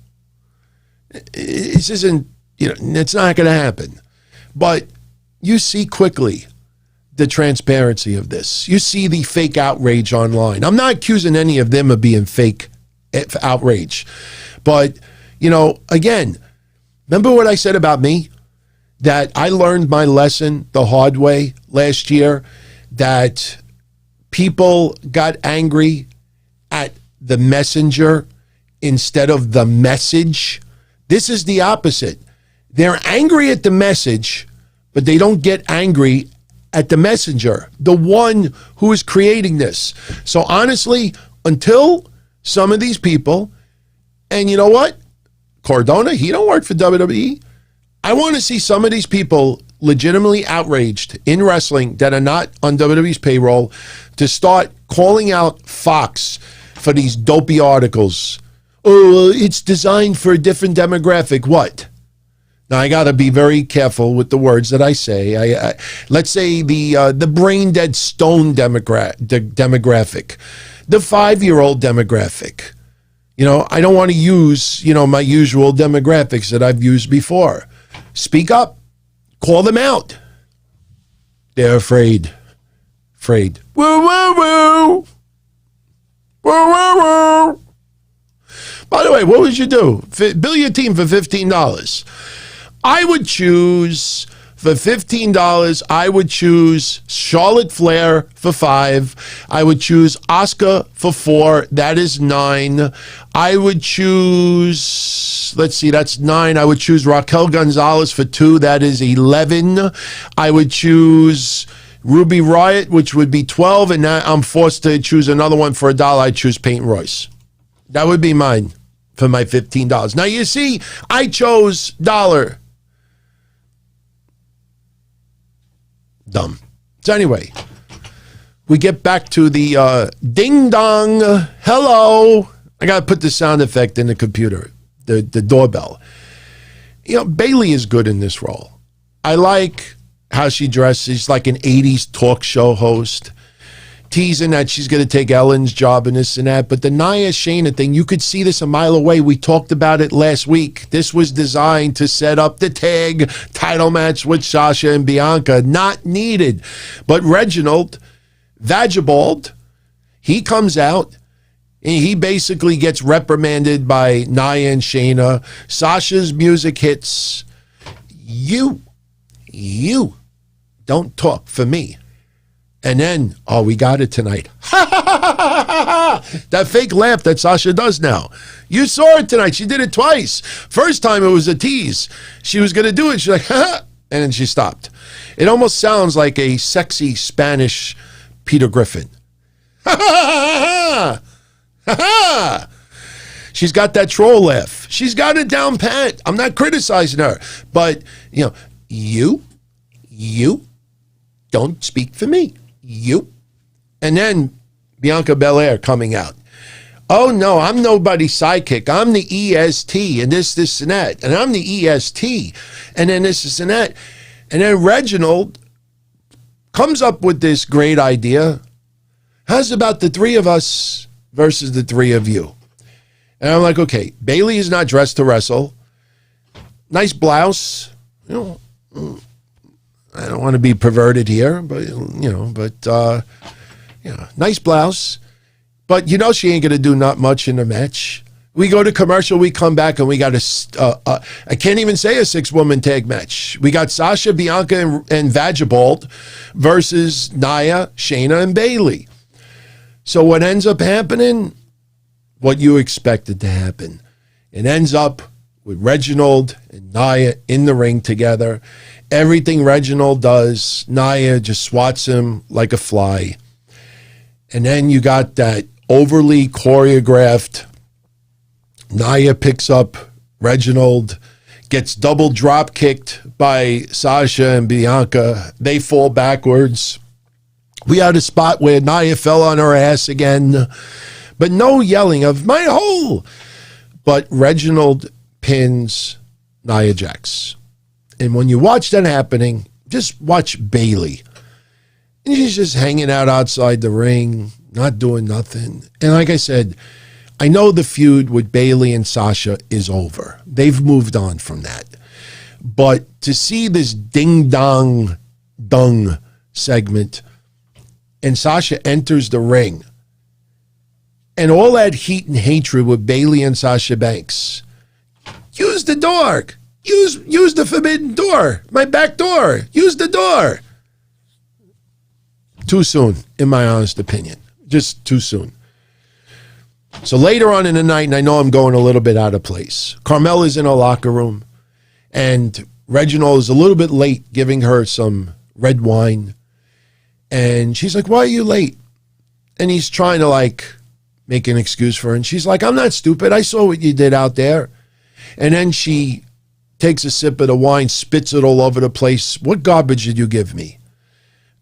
This isn't, it's not going to happen. But you see quickly the transparency of this. You see the fake outrage online. I'm not accusing any of them of being fake outrage. But, again, remember what I said about me? That I learned my lesson the hard way last year, that people got angry at the messenger instead of the message. This is the opposite. They're angry at the message, but they don't get angry at the messenger, the one who is creating this. So honestly, until some of these people, and you know what? Cardona, he don't work for WWE. I want to see some of these people legitimately outraged in wrestling that are not on WWE's payroll to start calling out Fox for these dopey articles. Oh, it's designed for a different demographic. What? Now, I got to be very careful with the words that I say. Let's say the brain-dead stone demographic, the 5-year-old demographic. I don't want to use, my usual demographics that I've used before. Speak up. Call them out. They're afraid. Woo, woo, woo. Woo, woo, woo. By the way, what would you do? Bill your team for $15. I would choose, for $15, I would choose Charlotte Flair for $5. I would choose Asuka for $4. That is $9. I would choose, let's see, that's $9. I would choose Raquel Gonzalez for $2. That is $11. I would choose Ruby Riott, which would be $12. And now I'm forced to choose another one for $1. I'd choose Peyton Royce. That would be mine for my $15. Now, you see, I chose $1. Dumb. So anyway, we get back to the ding dong. Hello. I got to put the sound effect in the computer, the doorbell. Bayley is good in this role. I like how she dresses. She's like an 80s talk show host, teasing that she's going to take Ellen's job and this and that. But the Nia Shayna thing, you could see this a mile away. We talked about it last week. This was designed to set up the tag title match with Sasha and Bianca. Not needed. But Reginald, Vagabald, he comes out and he basically gets reprimanded by Nia and Shayna. Sasha's music hits. You don't talk for me. And then, we got it tonight. That fake laugh that Sasha does now. You saw it tonight. She did it twice. First time it was a tease. She was going to do it. She's like, and then she stopped. It almost sounds like a sexy Spanish Peter Griffin. She's got that troll laugh. She's got it down pat. I'm not criticizing her. But, you don't speak for me. You. And then Bianca Belair coming out. Oh, no, I'm nobody's sidekick. I'm the EST and this, and that. And I'm the EST. And then this, and that. And then Reginald comes up with this great idea. How's about the three of us versus the three of you? And I'm like, okay, Bayley is not dressed to wrestle. Nice blouse. I don't want to be perverted here, but, nice blouse. But, she ain't going to do not much in the match. We go to commercial, we come back, and we got I can't even say a 6-woman tag match. We got Sasha, Bianca, and Vagabald versus Nia, Shayna, and Bayley. So what ends up happening? What you expected to happen. It ends up with Reginald and Nia in the ring together. Everything Reginald does, Nia just swats him like a fly. And then you got that overly choreographed, Nia picks up Reginald, gets double drop kicked by Sasha and Bianca. They fall backwards. We had a spot where Nia fell on her ass again. But no yelling of my hole. But Reginald pins Nia Jax. And when you watch that happening, just watch Bayley. And she's just hanging out outside the ring, not doing nothing. And like I said, I know the feud with Bayley and Sasha is over. They've moved on from that. But to see this ding-dong dung segment and Sasha enters the ring and all that heat and hatred with Bayley and Sasha Banks, use the door. Use the forbidden door. My back door. Use the door. Too soon, in my honest opinion. Just too soon. So later on in the night, and I know I'm going a little bit out of place, Carmella's in her locker room, and Reginald is a little bit late giving her some red wine. And she's like, why are you late? And he's trying to like make an excuse for her. And she's like, I'm not stupid. I saw what you did out there. And then she takes a sip of the wine, spits it all over the place. What garbage did you give me?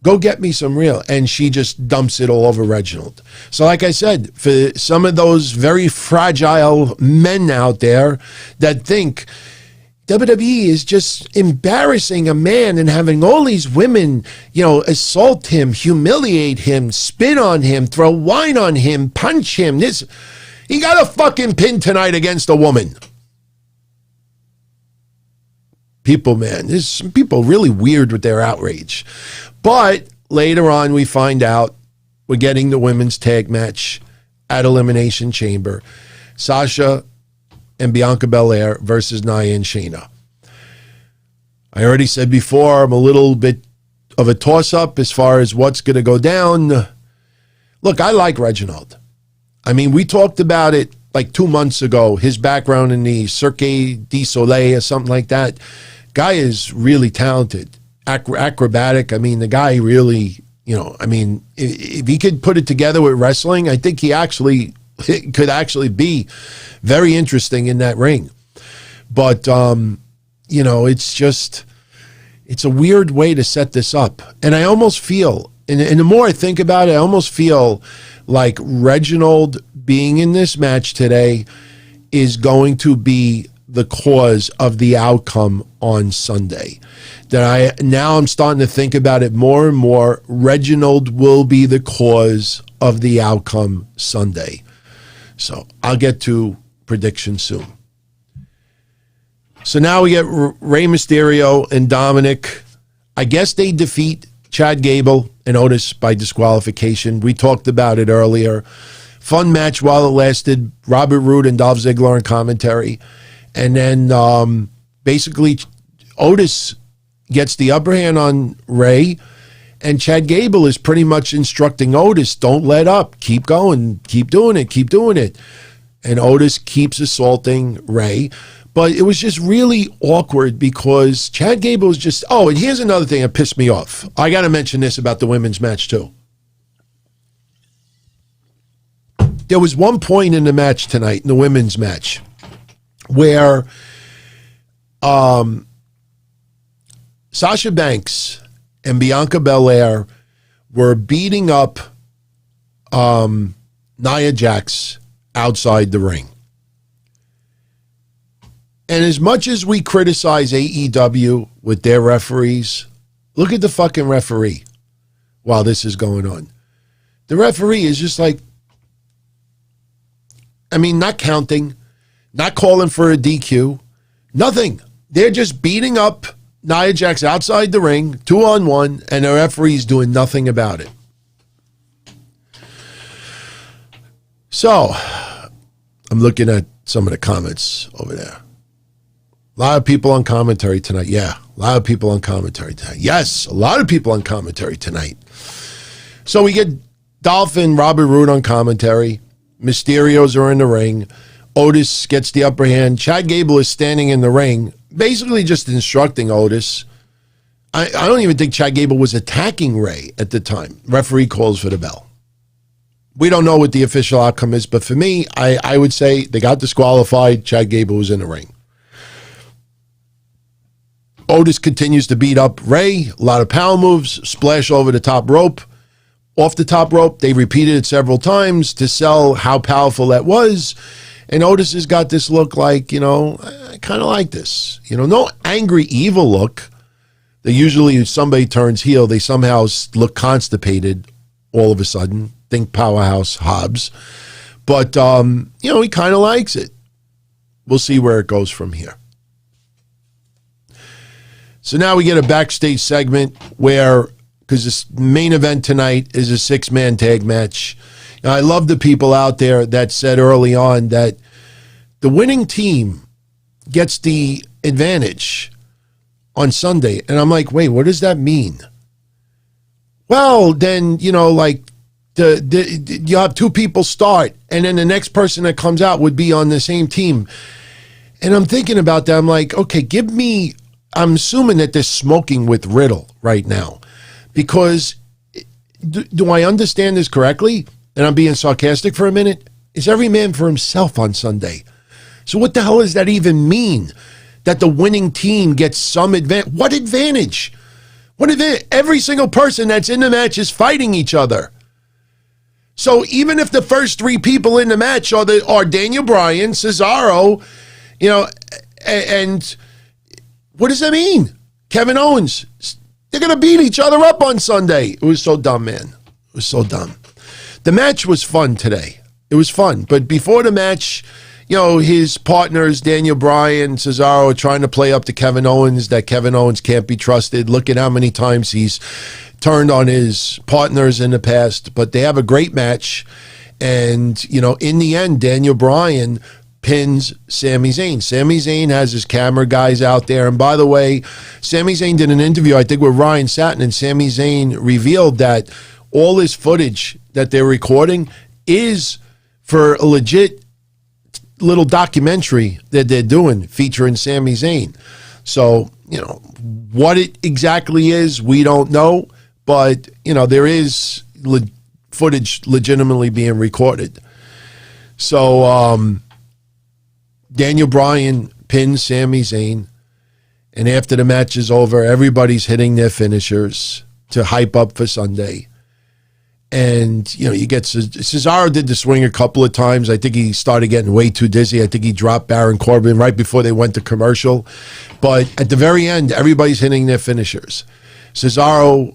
Go get me some real. And she just dumps it all over Reginald. So like I said, for some of those very fragile men out there that think WWE is just embarrassing a man and having all these women, assault him, humiliate him, spit on him, throw wine on him, punch him. He got a fucking pin tonight against a woman. People, man, there's some people really weird with their outrage. But later on, we find out we're getting the women's tag match at Elimination Chamber. Sasha and Bianca Belair versus Nia and Shayna. I already said before, I'm a little bit of a toss-up as far as what's going to go down. Look, I like Reginald. I mean, we talked about it like 2 months ago, his background in the Cirque du Soleil or something like that. Guy is really talented, acrobatic. I mean, the guy really, if he could put it together with wrestling, I think it could actually be very interesting in that ring. But, it's a weird way to set this up. And I almost feel, and the more I think about it, I almost feel like Reginald being in this match today is going to be the cause of the outcome on Sunday. Now I'm starting to think about it more and more. Reginald will be the cause of the outcome Sunday. So I'll get to prediction soon. So now we get Rey Mysterio and Dominik. I guess they defeat Chad Gable and Otis by disqualification. We talked about it earlier. Fun match while it lasted. Robert Roode and Dolph Ziggler on commentary. And then basically Otis gets the upper hand on Rey, and Chad Gable is pretty much instructing Otis, don't let up, keep going, keep doing it. And Otis keeps assaulting Rey. But it was just really awkward because Chad Gable was just, and here's another thing that pissed me off. I got to mention this about the women's match too. There was one point in the match tonight, in the women's match, where Sasha Banks and Bianca Belair were beating up Nia Jax outside the ring. And as much as we criticize AEW with their referees, look at the fucking referee while this is going on. The referee is just like, not counting, not calling for a DQ, nothing. They're just beating up Nia Jax outside the ring, 2-on-1, and the referee's doing nothing about it. So, I'm looking at some of the comments over there. A lot of people on commentary tonight. Yeah, a lot of people on commentary tonight. Yes, a lot of people on commentary tonight. So we get Dolph and Robert Roode on commentary. Mysterios are in the ring. Otis gets the upper hand. Chad Gable is standing in the ring, basically just instructing Otis. I don't even think Chad Gable was attacking Rey at the time. Referee calls for the bell. We don't know what the official outcome is, but for me, I would say they got disqualified. Chad Gable was in the ring. Otis continues to beat up Rey. A lot of power moves, splash over the top rope. Off the top rope, they repeated it several times to sell how powerful that was. And Otis has got this look like, I kind of like this. No angry, evil look. They usually, if somebody turns heel, they somehow look constipated all of a sudden. Think Powerhouse Hobbs. But, he kind of likes it. We'll see where it goes from here. So now we get a backstage segment where, because this main event tonight is a 6-man tag match. Now, I love the people out there that said early on that the winning team gets the advantage on Sunday. And I'm like, wait, what does that mean? Well, then, you have 2 people start, and then the next person that comes out would be on the same team. And I'm thinking about that. I'm like, okay, I'm assuming that they're smoking with Riddle right now. Because do I understand this correctly? And I'm being sarcastic for a minute. Is every man for himself on Sunday? So what the hell does that even mean? That the winning team gets some advantage? What advantage? What advantage? Every single person that's in the match is fighting each other. So even if the first 3 people in the match are Daniel Bryan, Cesaro, and what does that mean? Kevin Owens. They're going to beat each other up on Sunday. It was so dumb, man. It was so dumb. The match was fun today. It was fun. But before the match, his partners, Daniel Bryan, Cesaro, are trying to play up to Kevin Owens, that Kevin Owens can't be trusted. Look at how many times he's turned on his partners in the past. But they have a great match. And, in the end, Daniel Bryan pins Sami Zayn. Sami Zayn has his camera guys out there. And by the way, Sami Zayn did an interview, I think, with Ryan Satin, and Sami Zayn revealed that all this footage that they're recording is for a legit little documentary that they're doing featuring Sami Zayn. So, what it exactly is, we don't know. But, there is footage legitimately being recorded. So, Daniel Bryan pins Sami Zayn, and after the match is over, everybody's hitting their finishers to hype up for Sunday. And, you get Cesaro did the swing a couple of times. I think he started getting way too dizzy. I think he dropped Baron Corbin right before they went to commercial. But at the very end, everybody's hitting their finishers. Cesaro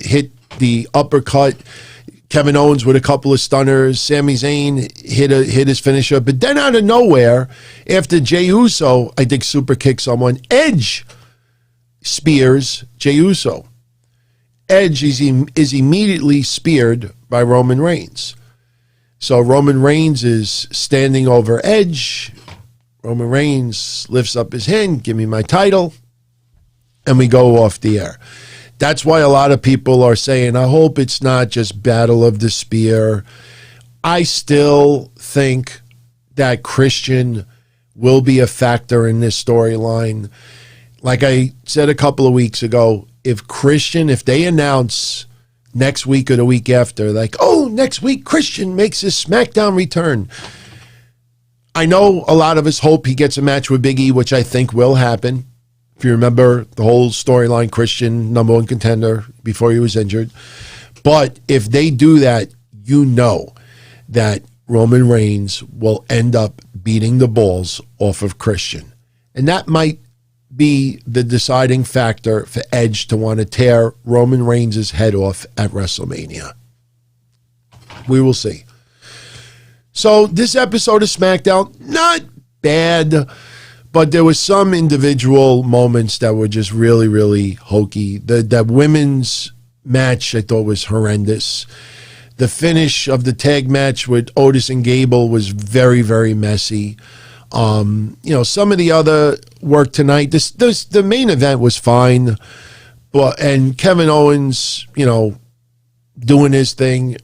hit the uppercut. Kevin Owens with a couple of stunners. Sami Zayn hit his finisher. But then out of nowhere, after Jey Uso, I think, super kicked someone, Edge spears Jey Uso. Edge is immediately speared by Roman Reigns. So Roman Reigns is standing over Edge. Roman Reigns lifts up his hand, give me my title, and we go off the air. That's why a lot of people are saying, I hope it's not just Battle of the Spear. I still think that Christian will be a factor in this storyline. Like I said a couple of weeks ago, if they announce next week or the week after, like, oh, next week Christian makes his SmackDown return. I know a lot of us hope he gets a match with Big E, which I think will happen. If you remember the whole storyline, Christian, number 1 contender before he was injured. But if they do that, that Roman Reigns will end up beating the balls off of Christian. And that might be the deciding factor for Edge to want to tear Roman Reigns' head off at WrestleMania. We will see. So this episode of SmackDown, not bad, but there was some individual moments that were just really, really hokey. That women's match I thought was horrendous. The finish of the tag match with Otis and Gable was very, very messy. Some of the other work tonight, the main event was fine, and Kevin Owens, doing his thing,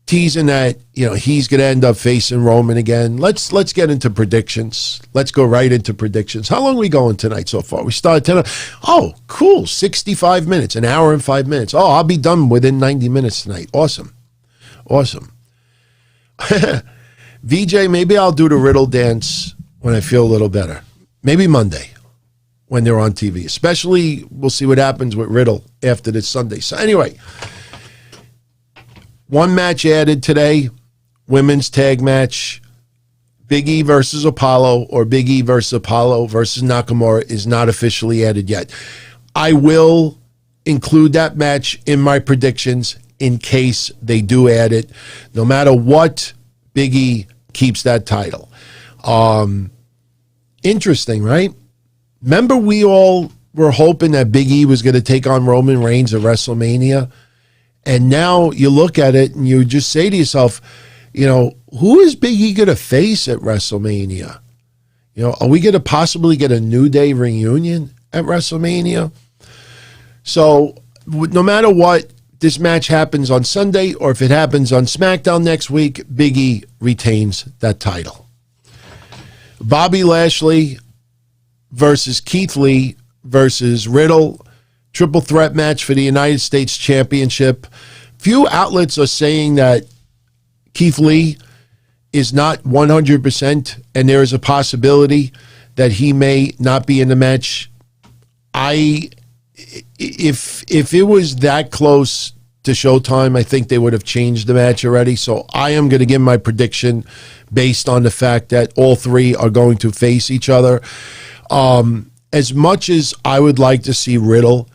teasing that, he's going to end up facing Roman again. Let's get into predictions. Let's go right into predictions. How long are we going tonight so far? We started 10. Oh, cool. 65 minutes, an hour and 5 minutes. Oh, I'll be done within 90 minutes tonight. Awesome. VJ, maybe I'll do the Riddle dance when I feel a little better. Maybe Monday when they're on TV. Especially, we'll see what happens with Riddle after this Sunday. So anyway, one match added today, women's tag match. Big E versus Apollo or Big E versus Apollo versus Nakamura is not officially added yet. I will include that match in my predictions in case they do add it. No matter what, Big E keeps that title. Interesting, right? Remember we all were hoping that Big E was going to take on Roman Reigns at WrestleMania? And now you look at it and you just say to yourself, who is Big E going to face at WrestleMania? Are we going to possibly get a New Day reunion at WrestleMania? So no matter what, this match happens on Sunday, or if it happens on SmackDown next week, Big E retains that title. Bobby Lashley versus Keith Lee versus Riddle, triple threat match for the United States Championship. Few outlets are saying that Keith Lee is not 100%, and there is a possibility that he may not be in the match. If it was that close to Showtime, I think they would have changed the match already. So I am going to give my prediction based on the fact that all three are going to face each other. As much as I would like to see Riddle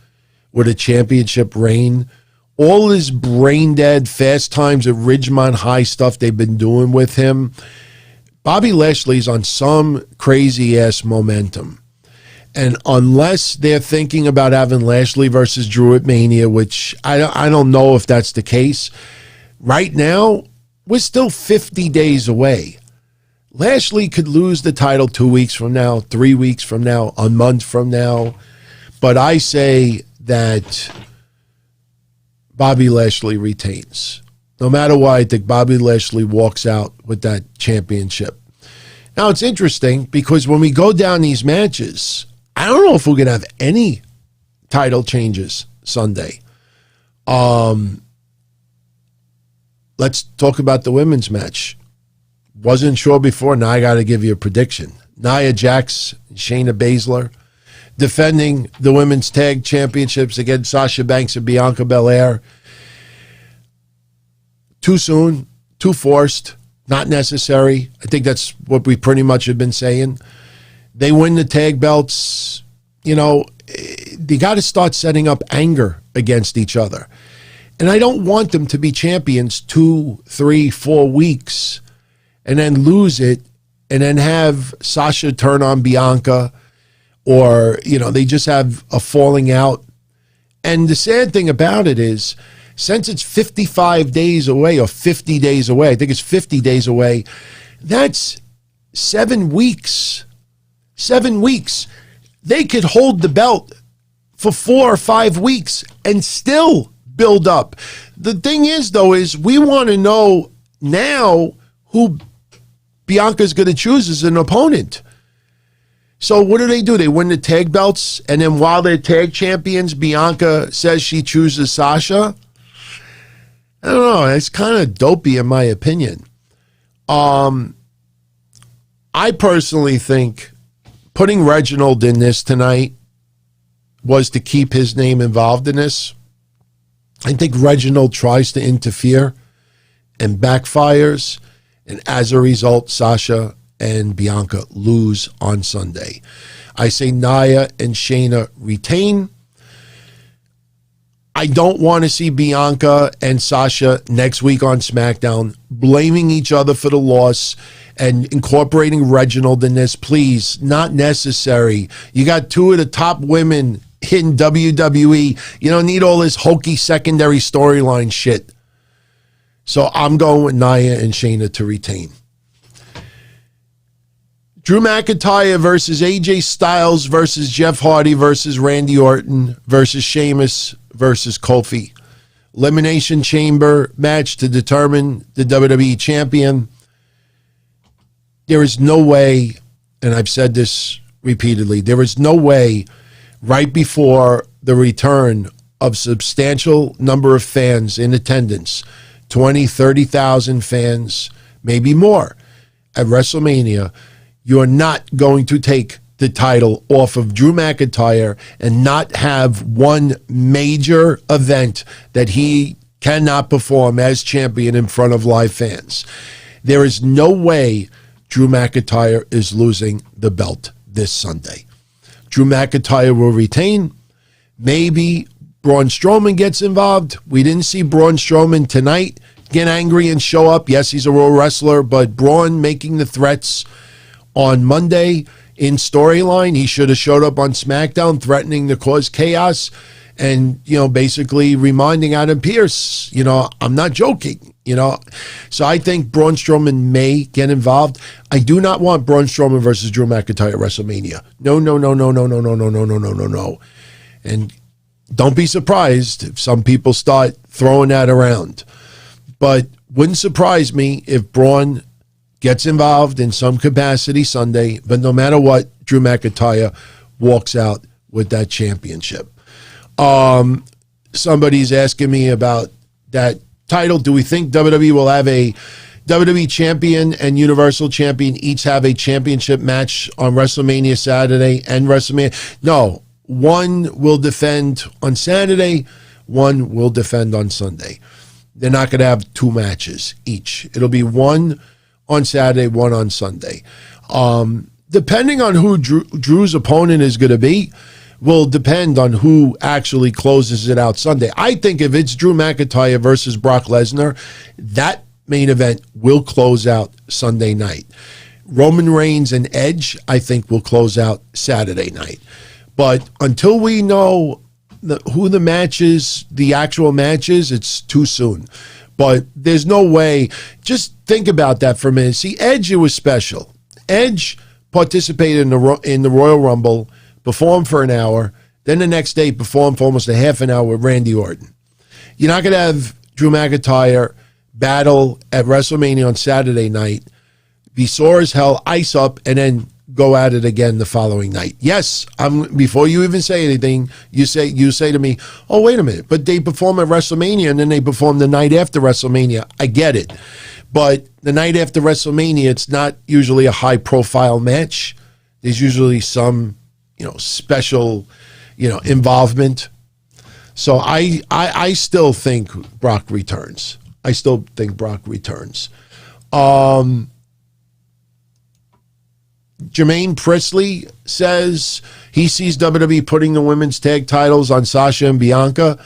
with a championship reign, all this brain dead Fast Times at Ridgemont High stuff they've been doing with him, Bobby Lashley's on some crazy ass momentum. And unless they're thinking about having Lashley versus Drew at Mania, which I don't know if that's the case, right now, we're still 50 days away. Lashley could lose the title 2 weeks from now, 3 weeks from now, a month from now. But I say that Bobby Lashley retains. No matter what, I think Bobby Lashley walks out with that championship. Now, it's interesting because when we go down these matches, I don't know if we're going to have any title changes Sunday. Let's talk about the women's match. Wasn't sure before. Now I got to give you a prediction. Nia Jax, Shayna Baszler, defending the women's tag championships against Sasha Banks and Bianca Belair. Too soon, too forced, not necessary. I think that's what we pretty much have been saying. They win the tag belts. They got to start setting up anger against each other. And I don't want them to be champions 2, 3, 4 weeks and then lose it and then have Sasha turn on Bianca, or, they just have a falling out. And the sad thing about it is, since it's 55 days away or 50 days away, I think it's 50 days away, that's 7 weeks. 7 weeks. They could hold the belt for 4 or 5 weeks and still build up. The thing is, though, is we want to know now who Bianca's going to choose as an opponent. So what do? They win the tag belts, and then while they're tag champions, Bianca says she chooses Sasha. I don't know. It's kind of dopey in my opinion. I personally think putting Reginald in this tonight was to keep his name involved in this. I think Reginald tries to interfere and backfires, and as a result, Sasha and Bianca lose on Sunday. I say Nia and Shayna retain. I don't want to see Bianca and Sasha next week on SmackDown blaming each other for the loss and incorporating Reginald in this. Please, not necessary. You got two of the top women in WWE. You don't need all this hokey secondary storyline shit. So I'm going with Nia and Shayna to retain. Drew McIntyre versus AJ Styles versus Jeff Hardy versus Randy Orton versus Sheamus versus Kofi. Elimination Chamber match to determine the WWE champion. There is no way, and I've said this repeatedly, there is no way right before the return of substantial number of fans in attendance, 20, 30,000 fans, maybe more, at WrestleMania, you're not going to take the title off of Drew McIntyre and not have one major event that he cannot perform as champion in front of live fans. There is no way Drew McIntyre is losing the belt this Sunday. Drew McIntyre will retain. Maybe Braun Strowman gets involved. We didn't see Braun Strowman tonight get angry and show up. Yes, he's a Raw wrestler, but Braun making the threats on Monday in storyline. He should have showed up on SmackDown threatening to cause chaos and, basically reminding Adam Pearce, I'm not joking, So I think Braun Strowman may get involved. I do not want Braun Strowman versus Drew McIntyre at WrestleMania. No. And don't be surprised if some people start throwing that around. But wouldn't surprise me if Braun gets involved in some capacity Sunday. But no matter what, Drew McIntyre walks out with that championship. Somebody's asking me about that title. Do we think WWE will have a WWE champion and Universal champion each have a championship match on WrestleMania Saturday and WrestleMania? No. One will defend on Saturday, one will defend on Sunday. They're not going to have two matches each. It'll be one on Saturday, one on Sunday. Depending on who Drew's opponent is going to be, will depend on who actually closes it out Sunday. I think if it's Drew McIntyre versus Brock Lesnar, that main event will close out Sunday night. Roman Reigns and Edge, I think, will close out Saturday night. But until we know who the match is, the actual match is, it's too soon. But there's no way. Just think about that for a minute. See, Edge, it was special. Edge participated in the Royal Rumble, performed for an hour, then the next day performed for almost a half an hour with Randy Orton. You're not going to have Drew McIntyre battle at WrestleMania on Saturday night, be sore as hell, ice up, and then go at it again the following night. Yes, before you even say anything, you say to me, oh, wait a minute, but they perform at WrestleMania and then they perform the night after WrestleMania. I get it. But the night after WrestleMania, it's not usually a high-profile match. There's usually some, special, involvement. So I still think Brock returns. Jermaine Priestley says he sees WWE putting the women's tag titles on Sasha and Bianca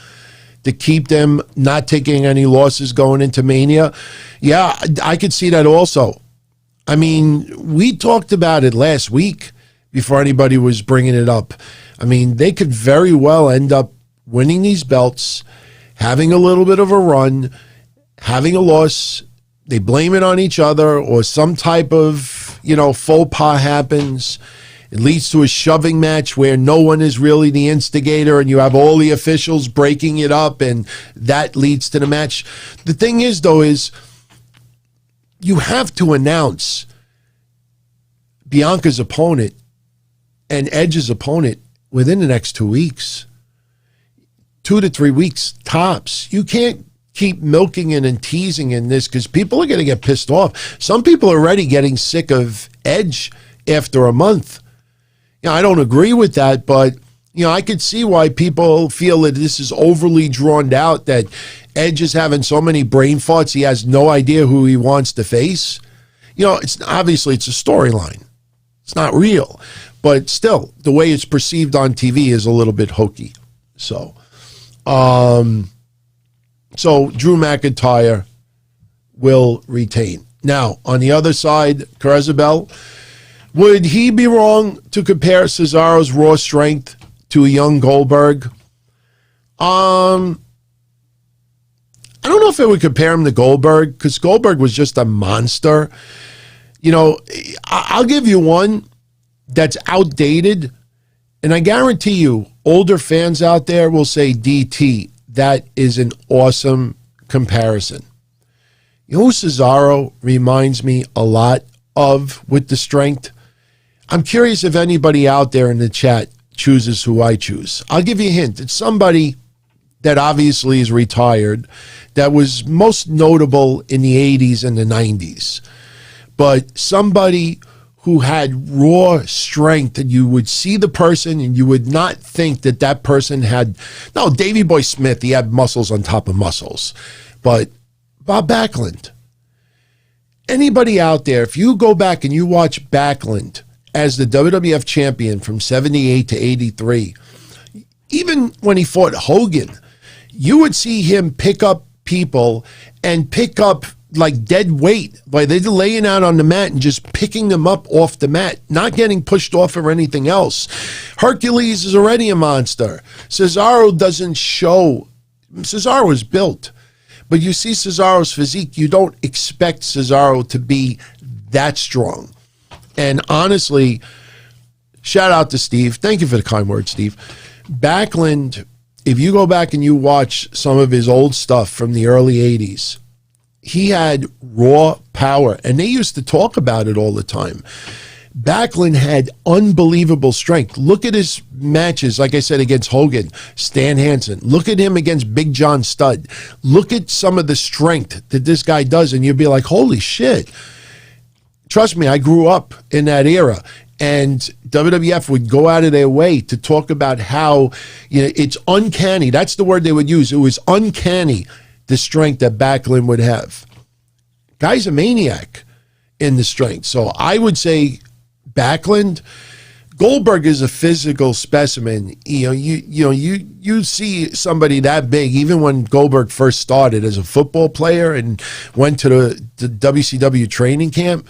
to keep them not taking any losses going into Mania. Yeah, I could see that also. I mean, we talked about it last week before anybody was bringing it up. I mean, they could very well end up winning these belts, having a little bit of a run, having a loss. They blame it on each other or some type of, faux pas happens. It leads to a shoving match where no one is really the instigator and you have all the officials breaking it up and that leads to the match. The thing is, though, is you have to announce Bianca's opponent and Edge's opponent within the next 2 weeks. 2 to 3 weeks tops. You can't keep milking it and teasing in this because people are going to get pissed off. Some people are already getting sick of Edge after a month. I don't agree with that, but I could see why people feel that this is overly drawn out, that Edge is having so many brain farts he has no idea who he wants to face. It's obviously it's a storyline. It's not real, but still the way it's perceived on TV is a little bit hokey. So Drew McIntyre will retain. Now, on the other side, Carzabel, would he be wrong to compare Cesaro's raw strength to a young Goldberg? I don't know if I would compare him to Goldberg because Goldberg was just a monster. I'll give you one that's outdated, and I guarantee you, older fans out there will say DT. That is an awesome comparison. Who Cesaro reminds me a lot of with the strength? I'm curious if anybody out there in the chat chooses who I choose. I'll give you a hint. It's somebody that obviously is retired, that was most notable in the 80s and the 90s, but somebody who had raw strength, and you would see the person and you would not think that that person had, no, Davey Boy Smith, he had muscles on top of muscles, but Bob Backlund. anybody out there, if you go back and you watch Backlund as the WWF champion from 78 to 83, even when he fought Hogan, you would see him pick up people and pick up like dead weight, like they're laying out on the mat and just picking them up off the mat, not getting pushed off or anything else. Hercules is already a monster. Cesaro doesn't show. Cesaro is built, but you see Cesaro's physique, you don't expect Cesaro to be that strong. And honestly, shout out to Steve. Thank you for the kind words, Steve. Backlund, if you go back and you watch some of his old stuff from the early 80s, he had raw power, and they used to talk about it all the time. Backlund had unbelievable strength. Look at his matches, like I said, against Hogan, Stan Hansen. Look at him against Big John Studd. Look at some of the strength that this guy does, and you'd be like, holy shit. Trust me, I grew up in that era, and WWF would go out of their way to talk about how, you know, it's uncanny. That's the word they would use. It was uncanny, the strength that Backlund would have. Guy's a maniac in the strength. So I would say Backlund. Goldberg is a physical specimen. You see somebody that big, even when Goldberg first started as a football player and went to the WCW training camp,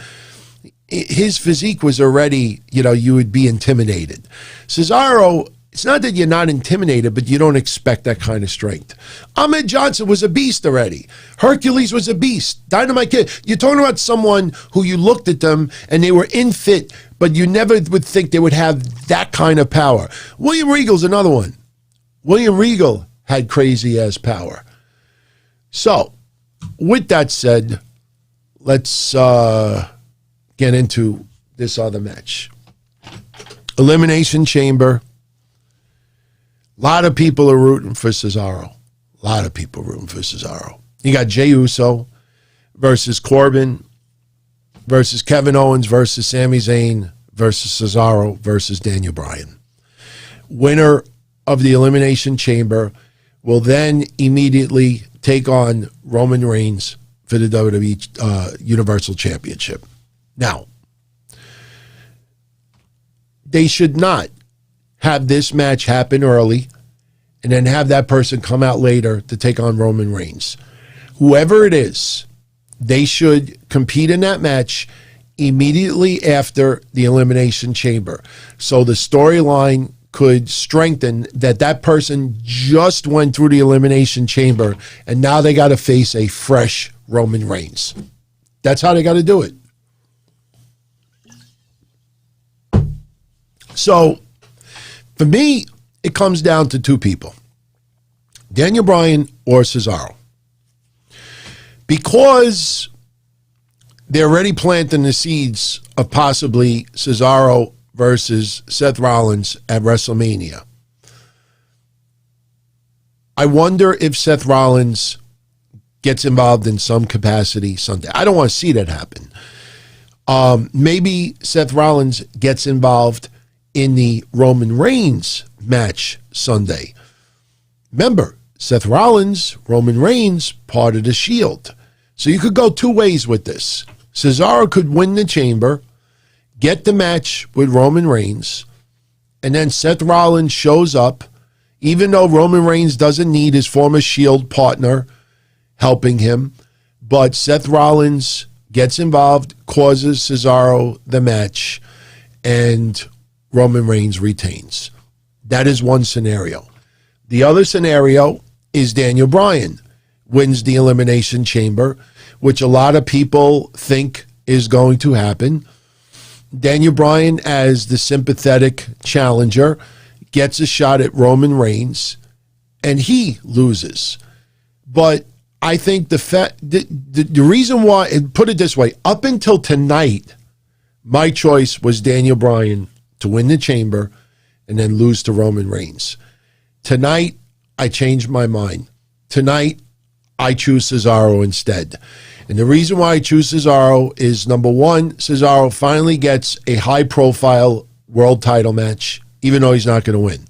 his physique was already, you would be intimidated. Cesaro, it's not that you're not intimidated, but you don't expect that kind of strength. Ahmed Johnson was a beast already. Hercules was a beast. Dynamite Kid. You're talking about someone who you looked at them and they were infit, but you never would think they would have that kind of power. William Regal's another one. William Regal had crazy ass power. So, with that said, let's get into this other match. Elimination Chamber. A lot of people are rooting for Cesaro. A lot of people rooting for Cesaro. You got Jey Uso versus Corbin versus Kevin Owens versus Sami Zayn versus Cesaro versus Daniel Bryan. Winner of the Elimination Chamber will then immediately take on Roman Reigns for the WWE Universal Championship. Now, they should not have this match happen early and then have that person come out later to take on Roman Reigns. Whoever it is, they should compete in that match immediately after the Elimination Chamber. So the storyline could strengthen that person just went through the Elimination Chamber and now they got to face a fresh Roman Reigns. That's how they got to do it. So, for me, it comes down to two people, Daniel Bryan or Cesaro. Because they're already planting the seeds of possibly Cesaro versus Seth Rollins at WrestleMania. I wonder if Seth Rollins gets involved in some capacity Sunday. I don't want to see that happen. Maybe Seth Rollins gets involved in the Roman Reigns match Sunday. Remember, Seth Rollins, Roman Reigns, part of the Shield. So you could go two ways with this. Cesaro could win the chamber, get the match with Roman Reigns, and then Seth Rollins shows up, even though Roman Reigns doesn't need his former Shield partner helping him, but Seth Rollins gets involved, causes Cesaro the match, and Roman Reigns retains. That is one scenario. The other scenario is Daniel Bryan wins the Elimination Chamber, which a lot of people think is going to happen. Daniel Bryan, as the sympathetic challenger, gets a shot at Roman Reigns, and he loses. But I think the reason why, and put it this way, up until tonight, my choice was Daniel Bryan to win the chamber and then lose to Roman Reigns. Tonight, I changed my mind. Tonight, I choose Cesaro instead. And the reason why I choose Cesaro is, number one, Cesaro finally gets a high-profile world title match, even though he's not going to win.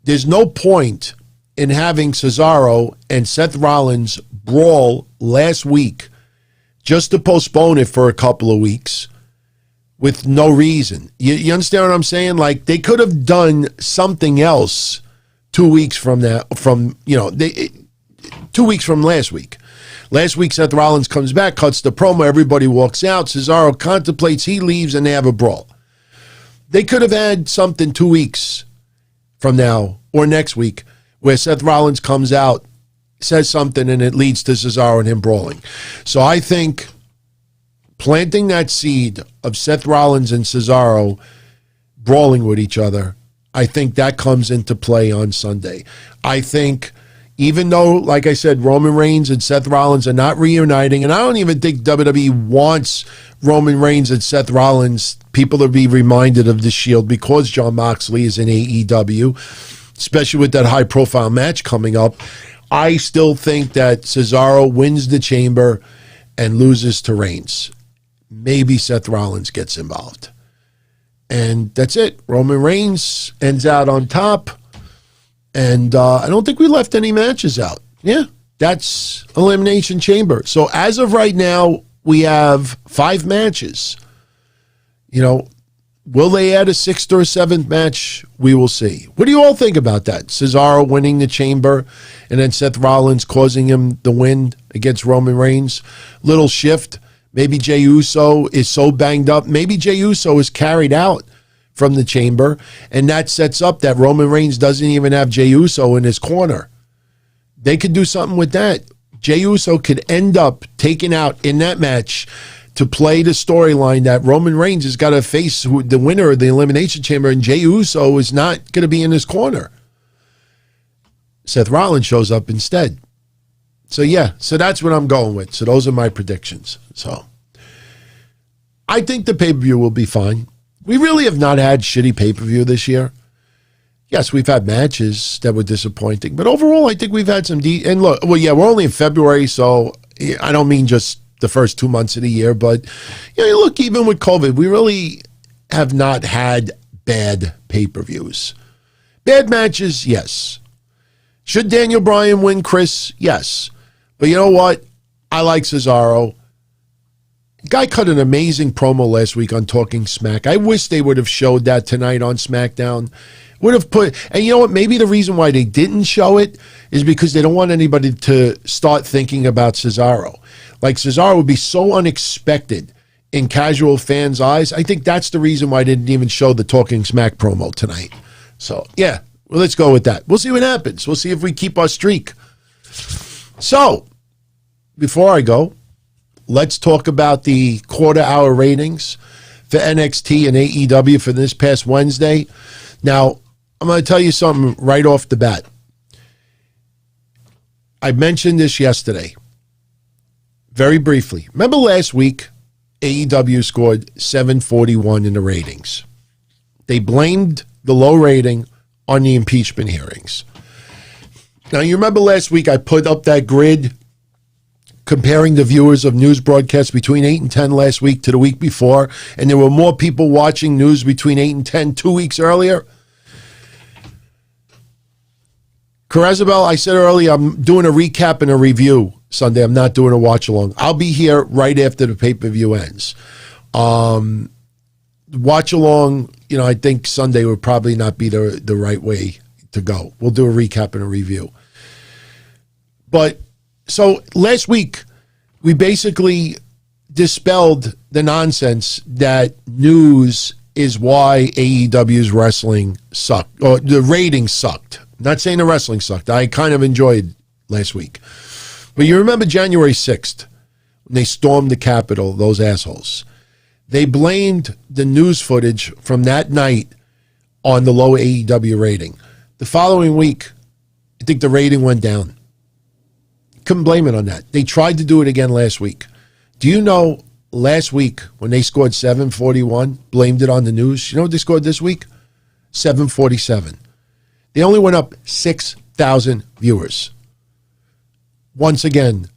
There's no point in having Cesaro and Seth Rollins brawl last week just to postpone it for a couple of weeks with no reason. You understand what I'm saying? Like, they could have done something else 2 weeks from now, 2 weeks from last week. Last week, Seth Rollins comes back, cuts the promo, everybody walks out, Cesaro contemplates, he leaves, and they have a brawl. They could have had something 2 weeks from now or next week where Seth Rollins comes out, says something, and it leads to Cesaro and him brawling. So I think planting that seed of Seth Rollins and Cesaro brawling with each other, I think that comes into play on Sunday. I think even though, like I said, Roman Reigns and Seth Rollins are not reuniting, and I don't even think WWE wants Roman Reigns and Seth Rollins, people to be reminded of the Shield because Jon Moxley is in AEW, especially with that high-profile match coming up. I still think that Cesaro wins the Chamber and loses to Reigns. Maybe Seth Rollins gets involved. And that's it. Roman Reigns ends out on top. And I don't think we left any matches out. Yeah, that's Elimination Chamber. So as of right now, we have 5 matches. Will they add a 6th or a 7th match? We will see. What do you all think about that? Cesaro winning the Chamber and then Seth Rollins causing him the win against Roman Reigns. Little shift. Maybe Jey Uso is so banged up. Maybe Jey Uso is carried out from the Chamber, and that sets up that Roman Reigns doesn't even have Jey Uso in his corner. They could do something with that. Jey Uso could end up taken out in that match to play the storyline that Roman Reigns has got to face the winner of the Elimination Chamber, and Jey Uso is not going to be in his corner. Seth Rollins shows up instead. So that's what I'm going with. So those are my predictions. So I think the pay-per-view will be fine. We really have not had shitty pay-per-view this year. Yes, we've had matches that were disappointing, but overall, I think we've had some and look, we're only in February, so I don't mean just the first 2 months of the year, but look, even with COVID, we really have not had bad pay-per-views. Bad matches, yes. Should Daniel Bryan win, Chris? Yes. But you know what? I like Cesaro. Guy cut an amazing promo last week on Talking Smack. I wish they would have showed that tonight on SmackDown. Would have and you know what? Maybe the reason why they didn't show it is because they don't want anybody to start thinking about Cesaro. Like, Cesaro would be so unexpected in casual fans' eyes. I think that's the reason why they didn't even show the Talking Smack promo tonight. So, well, let's go with that. We'll see what happens. We'll see if we keep our streak. So, before I go, let's talk about the quarter-hour ratings for NXT and AEW for this past Wednesday. Now, I'm going to tell you something right off the bat. I mentioned this yesterday, very briefly. Remember last week, AEW scored 741 in the ratings. They blamed the low rating on the impeachment hearings. Now, you remember last week I put up that grid comparing the viewers of news broadcasts between 8 and 10 last week to the week before, and there were more people watching news between 8 and 10 2 weeks earlier. Carazabel, I said earlier, I'm doing a recap and a review Sunday. I'm not doing a watch-along. I'll be here right after the pay-per-view ends. Watch-along, I think Sunday would probably not be the right way to go. We'll do a recap and a review. But so last week, we basically dispelled the nonsense that news is why AEW's wrestling sucked, or the ratings sucked. Not saying the wrestling sucked. I kind of enjoyed last week. But you remember January 6th, when they stormed the Capitol, those assholes. They blamed the news footage from that night on the low AEW rating. The following week, I think the rating went down. Couldn't blame it on that. They tried to do it again last week. Do you know last week when they scored 741, blamed it on the news? You know what they scored this week? 747. They only went up 6,000 viewers. Once again,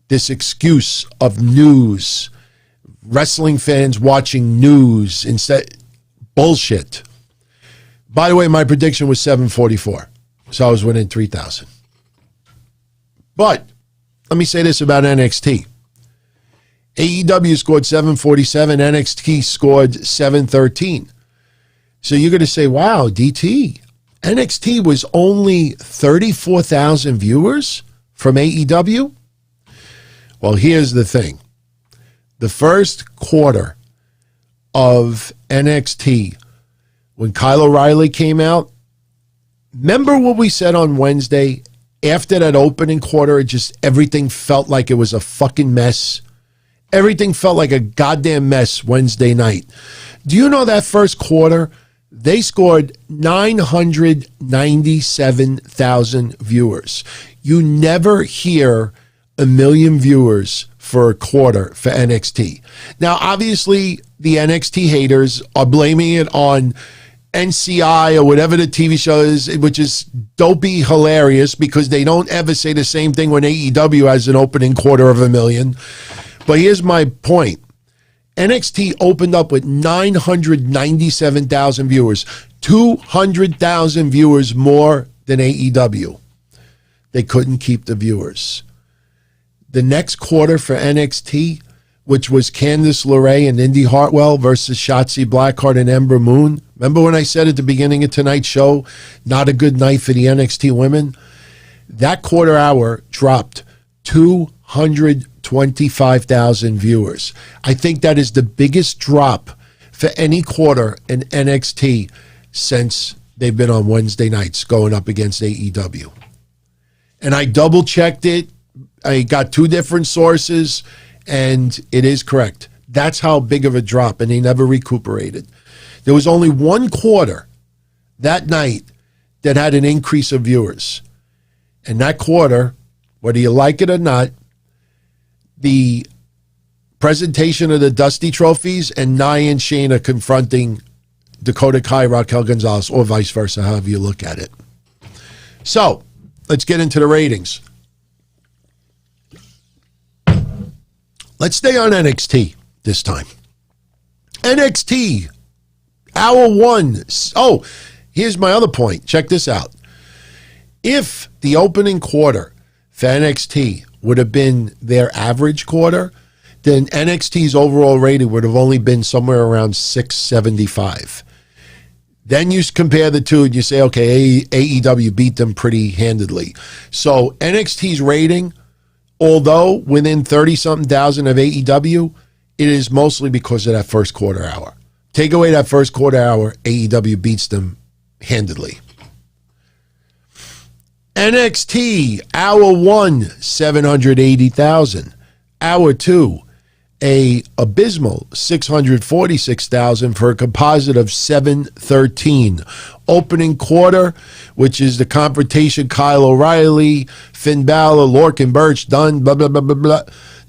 this excuse of news, wrestling fans watching news instead, bullshit. By the way, my prediction was 744, so I was winning 3,000. But let me say this about NXT. AEW scored 747. NXT scored 713. So you're going to say, wow, DT, NXT was only 34,000 viewers from AEW? Well, here's the thing. The first quarter of NXT, when Kyle O'Reilly came out, remember what we said on Wednesday? After that opening quarter, everything felt like it was a fucking mess. Everything felt like a goddamn mess Wednesday night. Do you know that first quarter, they scored 997,000 viewers. You never hear 1 million viewers for a quarter for NXT. Now, obviously, the NXT haters are blaming it on NCI or whatever the TV show is, which is dopey hilarious because they don't ever say the same thing when AEW has an opening quarter of 1 million. But here's my point. NXT opened up with 997,000 viewers, 200,000 viewers more than AEW. They couldn't keep the viewers. The next quarter for NXT, which was Candice LeRae and Indy Hartwell versus Shotzi Blackheart and Ember Moon. Remember when I said at the beginning of tonight's show, not a good night for the NXT women? That quarter hour dropped 225,000 viewers. I think that is the biggest drop for any quarter in NXT since they've been on Wednesday nights going up against AEW. And I double-checked it. I got 2 different sources, and it is correct. That's how big of a drop, and they never recuperated. There was only one quarter that night that had an increase of viewers. And that quarter, whether you like it or not, the presentation of the Dusty Trophies and Nia and Shayna confronting Dakota Kai, Raquel Gonzalez, or vice versa, however you look at it. So, let's get into the ratings. Let's stay on NXT this time. NXT, hour 1. Oh, here's my other point. Check this out. If the opening quarter for NXT would have been their average quarter, then NXT's overall rating would have only been somewhere around 675. Then you compare the two and you say, okay, AEW beat them pretty handedly. So NXT's rating, although within 30-something thousand of AEW, it is mostly because of that first quarter hour. Take away that first quarter hour, AEW beats them handedly. NXT, hour 1, 780,000. Hour 2, a abysmal 646,000 for a composite of 713. Opening quarter, which is the confrontation Kyle O'Reilly, Finn Balor, Lorcan Birch, Dunn, blah, blah, blah, blah, blah.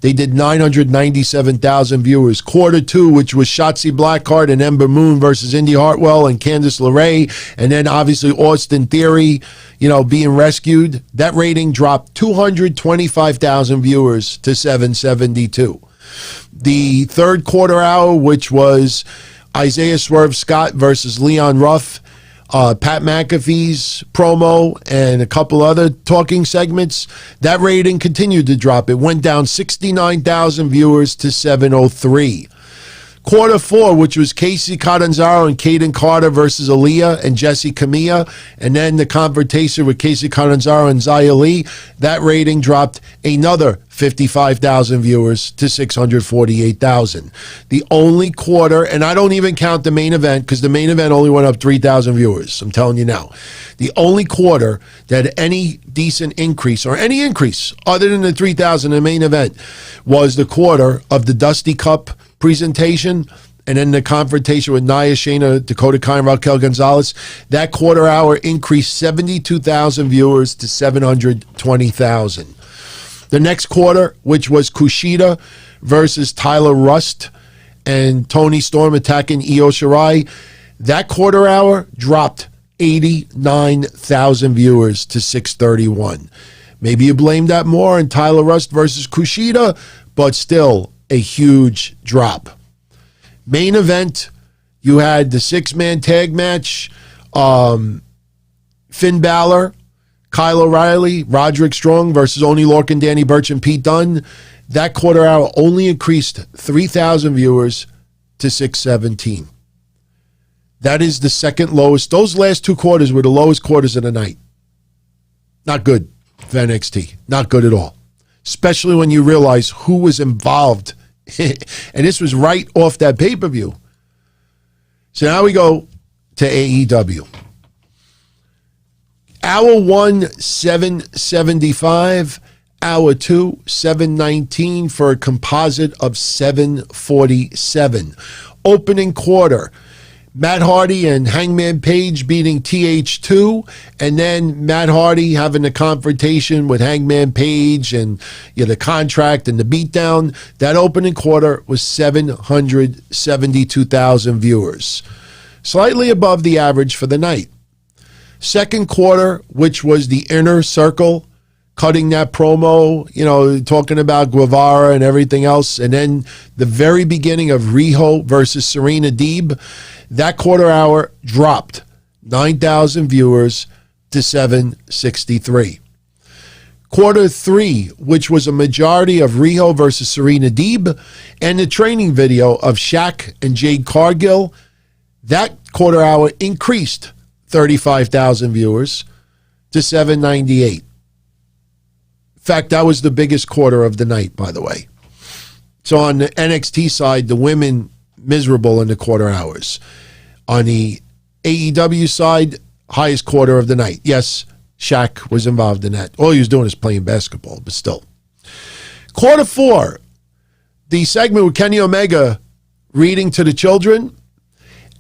They did 997,000 viewers. Quarter 2, which was Shotzi Blackheart and Ember Moon versus Indy Hartwell and Candice LeRae, and then obviously Austin Theory, being rescued. That rating dropped 225,000 viewers to 772. The third quarter hour, which was Isaiah Swerve Scott versus Leon Ruff, Pat McAfee's promo, and a couple other talking segments, that rating continued to drop. It went down 69,000 viewers to 703. Quarter 4, which was Casey Catanzaro and Kaden Carter versus Aaliyah and Jessie Camilla, and then the confrontation with Casey Catanzaro and Xia Li, that rating dropped another 55,000 viewers to 648,000. The only quarter, and I don't even count the main event because the main event only went up 3,000 viewers. I'm telling you now. The only quarter that had any decent increase or any increase other than the 3,000 in the main event was the quarter of the Dusty Cup presentation and then the confrontation with Nia, Shayna, Dakota Kai, and Raquel Gonzalez. That quarter hour increased 72,000 viewers to 720,000. The next quarter, which was Kushida versus Tyler Rust and Tony Storm attacking Io Shirai, that quarter hour dropped 89,000 viewers to 631. Maybe you blame that more on Tyler Rust versus Kushida, but still a huge drop. Main event, you had the 6-man tag match, Finn Balor, Kyle O'Reilly, Roderick Strong versus Oney Lorcan, Danny Burch, and Pete Dunne. That quarter hour only increased 3,000 viewers to 617. That is the second lowest. Those last two quarters were the lowest quarters of the night. Not good for NXT. Not good at all. Especially when you realize who was involved. And this was right off that pay-per-view. So now we go to AEW. Hour 1, 775. Hour 2, 719 for a composite of 747. Opening quarter, Matt Hardy and Hangman Page beating TH2, and then Matt Hardy having a confrontation with Hangman Page and the contract and the beatdown. That opening quarter was 772,000 viewers, slightly above the average for the night. Second quarter, which was the Inner Circle, cutting that promo, talking about Guevara and everything else. And then the very beginning of Riho versus Serena Deeb, that quarter hour dropped 9,000 viewers to 763. Quarter 3, which was a majority of Riho versus Serena Deeb, and the training video of Shaq and Jade Cargill, that quarter hour increased 35,000 viewers to 798. In fact, that was the biggest quarter of the night, by the way. So on the NXT side, the women miserable in the quarter hours. On the AEW side, highest quarter of the night. Yes, Shaq was involved in that. All he was doing is playing basketball, but still. Quarter 4, the segment with Kenny Omega reading to the children,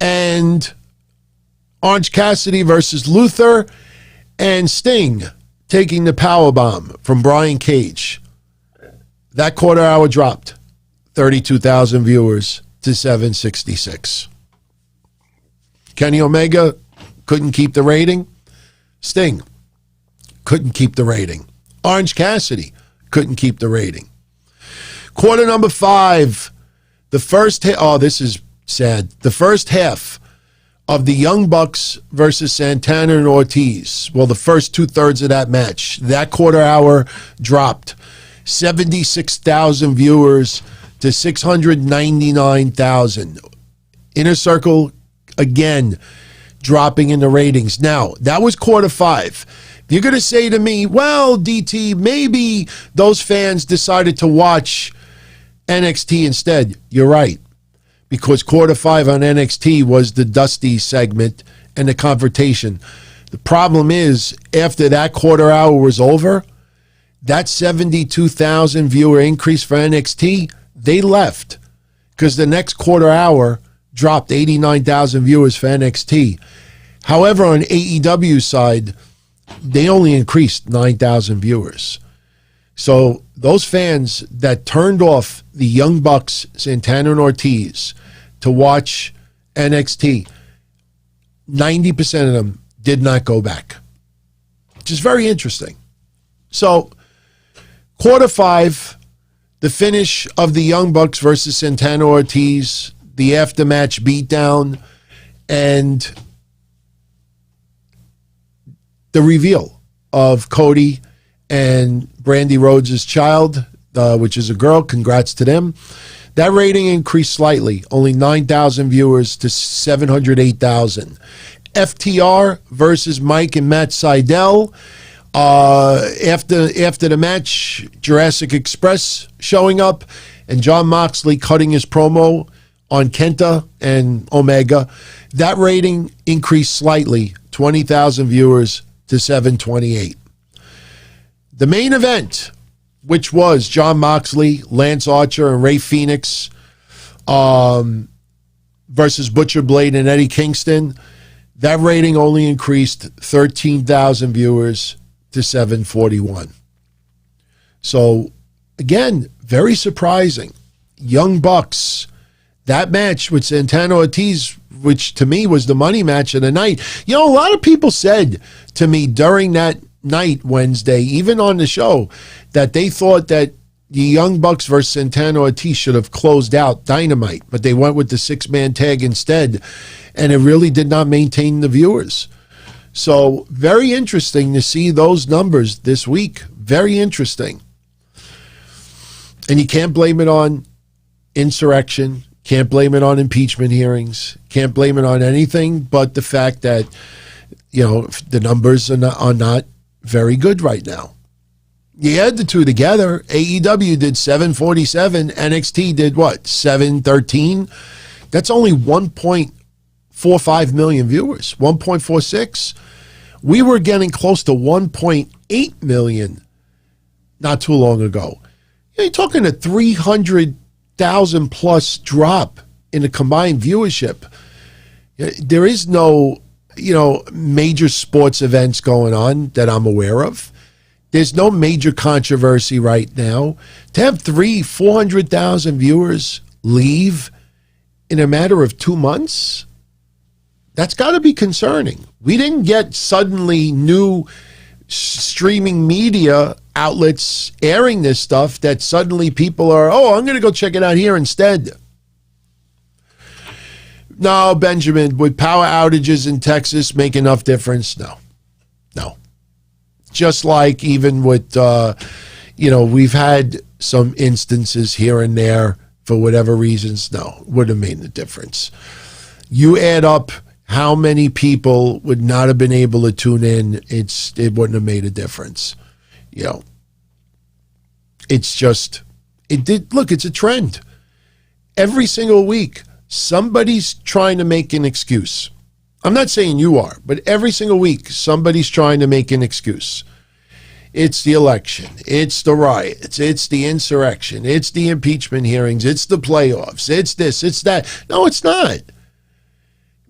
and Orange Cassidy versus Luther, and Sting taking the powerbomb from Brian Cage. That quarter hour dropped 32,000 viewers to 766. Kenny Omega couldn't keep the rating. Sting couldn't keep the rating. Orange Cassidy couldn't keep the rating. Quarter number 5, the first this is sad. The first half of the Young Bucks versus Santana and Ortiz. Well, the first 2/3 of that match, that quarter hour dropped 76,000 viewers to 699,000. Inner Circle, again, dropping in the ratings. Now, that was quarter 5. If you're going to say to me, well, DT, maybe those fans decided to watch NXT instead. You're right. Because quarter 5 on NXT was the Dusty segment and the confrontation. The problem is, after that quarter hour was over, that 72,000 viewer increase for NXT, they left. Because the next quarter hour dropped 89,000 viewers for NXT. However, on AEW side, they only increased 9,000 viewers. So those fans that turned off the Young Bucks, Santana and Ortiz, to watch NXT, 90% of them did not go back, which is very interesting. So quarter 5, the finish of the Young Bucks versus Santana Ortiz, the aftermatch beatdown, and the reveal of Cody and Brandy Rhodes' child, which is a girl. Congrats to them. That rating increased slightly, only 9,000 viewers to 708,000. FTR versus Mike and Matt Sydal. After the match, Jurassic Express showing up and Jon Moxley cutting his promo on Kenta and Omega. That rating increased slightly, 20,000 viewers to 728. The main event, which was Jon Moxley, Lance Archer, and Ray Phoenix versus Butcher Blade and Eddie Kingston, that rating only increased 13,000 viewers to 741. So, again, very surprising. Young Bucks, that match with Santana Ortiz, which to me was the money match of the night. A lot of people said to me during that night, Wednesday, even on the show, that they thought that the Young Bucks versus Santana Ortiz should have closed out Dynamite, but they went with the 6-man tag instead, and it really did not maintain the viewers. So very interesting to see those numbers this week. Very interesting. And you can't blame it on insurrection, can't blame it on impeachment hearings, can't blame it on anything but the fact that, the numbers are not very good right now. You add the two together, AEW did 747, NXT did what, 713? That's only 1.45 million viewers, 1.46. We were getting close to 1.8 million not too long ago. You're talking a 300,000 plus drop in the combined viewership. There is no, major sports events going on that I'm aware of. There's no major controversy right now. To have 400,000 viewers leave in a matter of 2 months, that's got to be concerning. We didn't get suddenly new streaming media outlets airing this stuff that suddenly people are, I'm going to go check it out here instead. No, Benjamin, would power outages in Texas make enough difference? No. Just like even with, we've had some instances here and there for whatever reasons. No, would have made a difference. You add up how many people would not have been able to tune in, it wouldn't have made a difference. It's just, it's a trend. Every single week, somebody's trying to make an excuse. I'm not saying you are, but every single week, somebody's trying to make an excuse. It's the election. It's the riots. It's the insurrection. It's the impeachment hearings. It's the playoffs. It's this. It's that. No, it's not.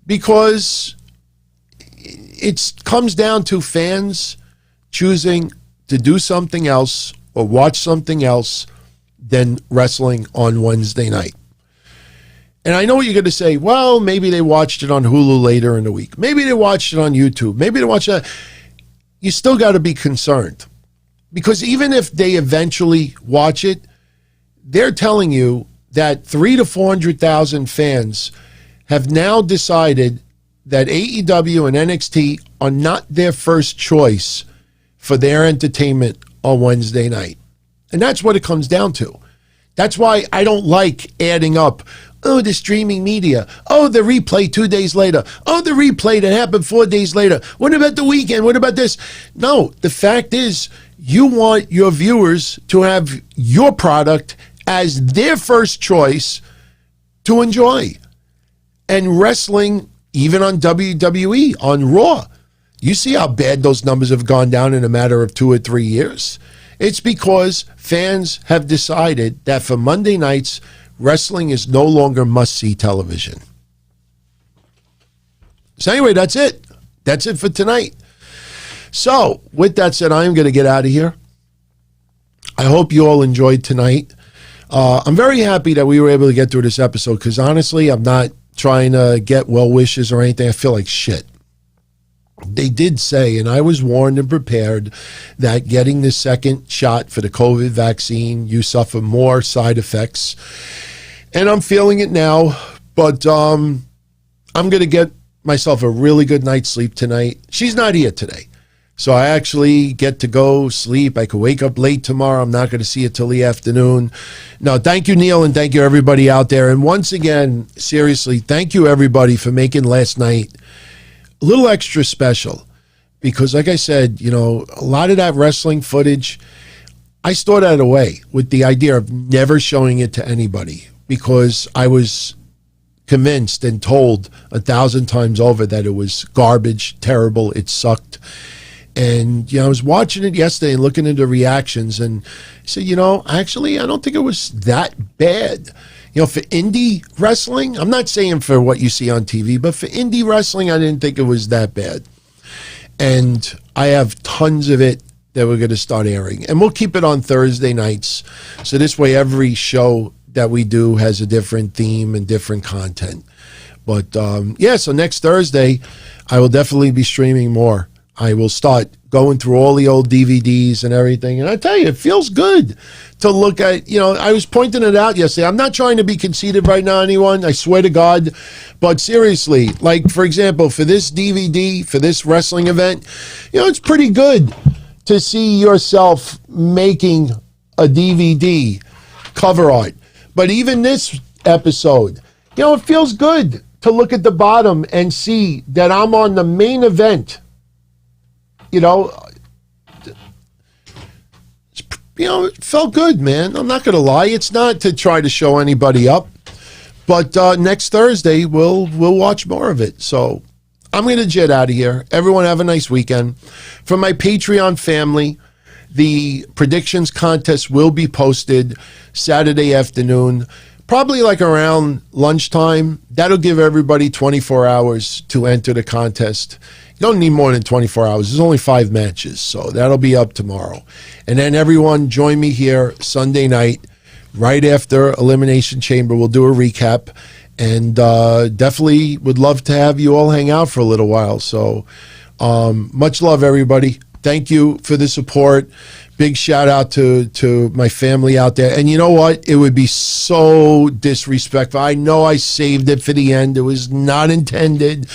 Because it comes down to fans choosing to do something else or watch something else than wrestling on Wednesday night. And I know what you're going to say. Well, maybe they watched it on Hulu later in the week. Maybe they watched it on YouTube. Maybe they watched it. You still got to be concerned. Because even if they eventually watch it, they're telling you that 300,000 to 400,000 fans have now decided that AEW and NXT are not their first choice for their entertainment on Wednesday night. And that's what it comes down to. That's why I don't like adding up, the streaming media. The replay 2 days later. The replay that happened 4 days later. What about the weekend? What about this? No, the fact is you want your viewers to have your product as their first choice to enjoy. And wrestling, even on WWE, on Raw, you see how bad those numbers have gone down in a matter of 2 or 3 years. It's because fans have decided that for Monday nights, wrestling is no longer must-see television. So anyway, that's it. That's it for tonight. So with that said, I am going to get out of here. I hope you all enjoyed tonight. I'm very happy that we were able to get through this episode because honestly, I'm not trying to get well wishes or anything. I feel like shit. They did say, and I was warned and prepared, that getting the second shot for the COVID vaccine, you suffer more side effects. And I'm feeling it now, but I'm going to get myself a really good night's sleep tonight. She's not here today. So I actually get to go sleep. I could wake up late tomorrow. I'm not going to see it till the afternoon. No, thank you, Neil, and thank you, everybody out there. And once again, seriously, thank you, everybody, for making last night a little extra special. Because like I said, a lot of that wrestling footage, I stored that away with the idea of never showing it to anybody because I was convinced and told 1,000 times over that it was garbage, terrible, it sucked. And, I was watching it yesterday and looking into reactions and I said, actually, I don't think it was that bad. For indie wrestling, I'm not saying for what you see on TV, but for indie wrestling, I didn't think it was that bad. And I have tons of it that we're going to start airing. And we'll keep it on Thursday nights. So this way, every show that we do has a different theme and different content. But, so next Thursday, I will definitely be streaming more. I will start going through all the old DVDs and everything. And I tell you, it feels good to look at, I was pointing it out yesterday. I'm not trying to be conceited right now, anyone. I swear to God. But seriously, like, for example, for this DVD, for this wrestling event, it's pretty good to see yourself making a DVD cover art. But even this episode, it feels good to look at the bottom and see that I'm on the main event. It felt good, man. I'm not going to lie. It's not to try to show anybody up. But next Thursday, we'll watch more of it. So I'm going to jet out of here. Everyone have a nice weekend. For my Patreon family, the predictions contest will be posted Saturday afternoon, probably like around lunchtime. That'll give everybody 24 hours to enter the contest. You don't need more than 24 hours. There's only 5 matches, so that'll be up tomorrow. And then everyone join me here Sunday night, right after Elimination Chamber. We'll do a recap, and definitely would love to have you all hang out for a little while. So much love, everybody. Thank you for the support. Big shout out to my family out there. And you know what? It would be so disrespectful. I know I saved it for the end. It was not intended.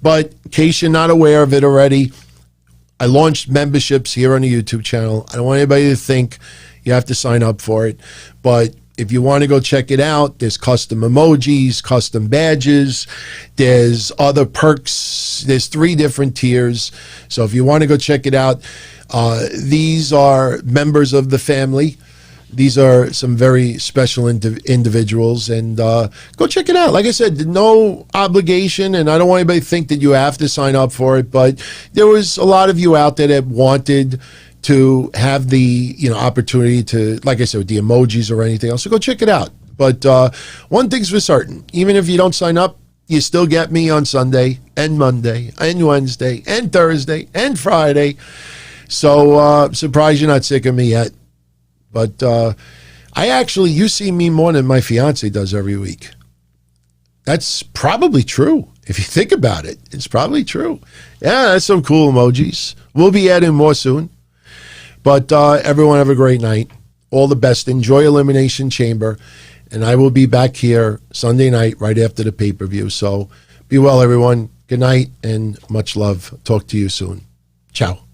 But in case you're not aware of it already, I launched memberships here on the YouTube channel. I don't want anybody to think you have to sign up for it. But if you want to go check it out, there's custom emojis, custom badges, there's other perks. There's 3 different tiers. So if you want to go check it out, these are members of the family. These are some very special individuals, and go check it out. Like I said, no obligation, and I don't want anybody to think that you have to sign up for it, but there was a lot of you out there that wanted to have the opportunity to, like I said, with the emojis or anything else. So go check it out. But one thing's for certain, even if you don't sign up, you still get me on Sunday and Monday and Wednesday and Thursday and Friday. So surprised you're not sick of me yet. But you see me more than my fiance does every week. That's probably true. If you think about it, it's probably true. Yeah, that's some cool emojis. We'll be adding more soon. But everyone have a great night. All the best. Enjoy Elimination Chamber. And I will be back here Sunday night right after the pay-per-view. So be well, everyone. Good night and much love. Talk to you soon. Ciao.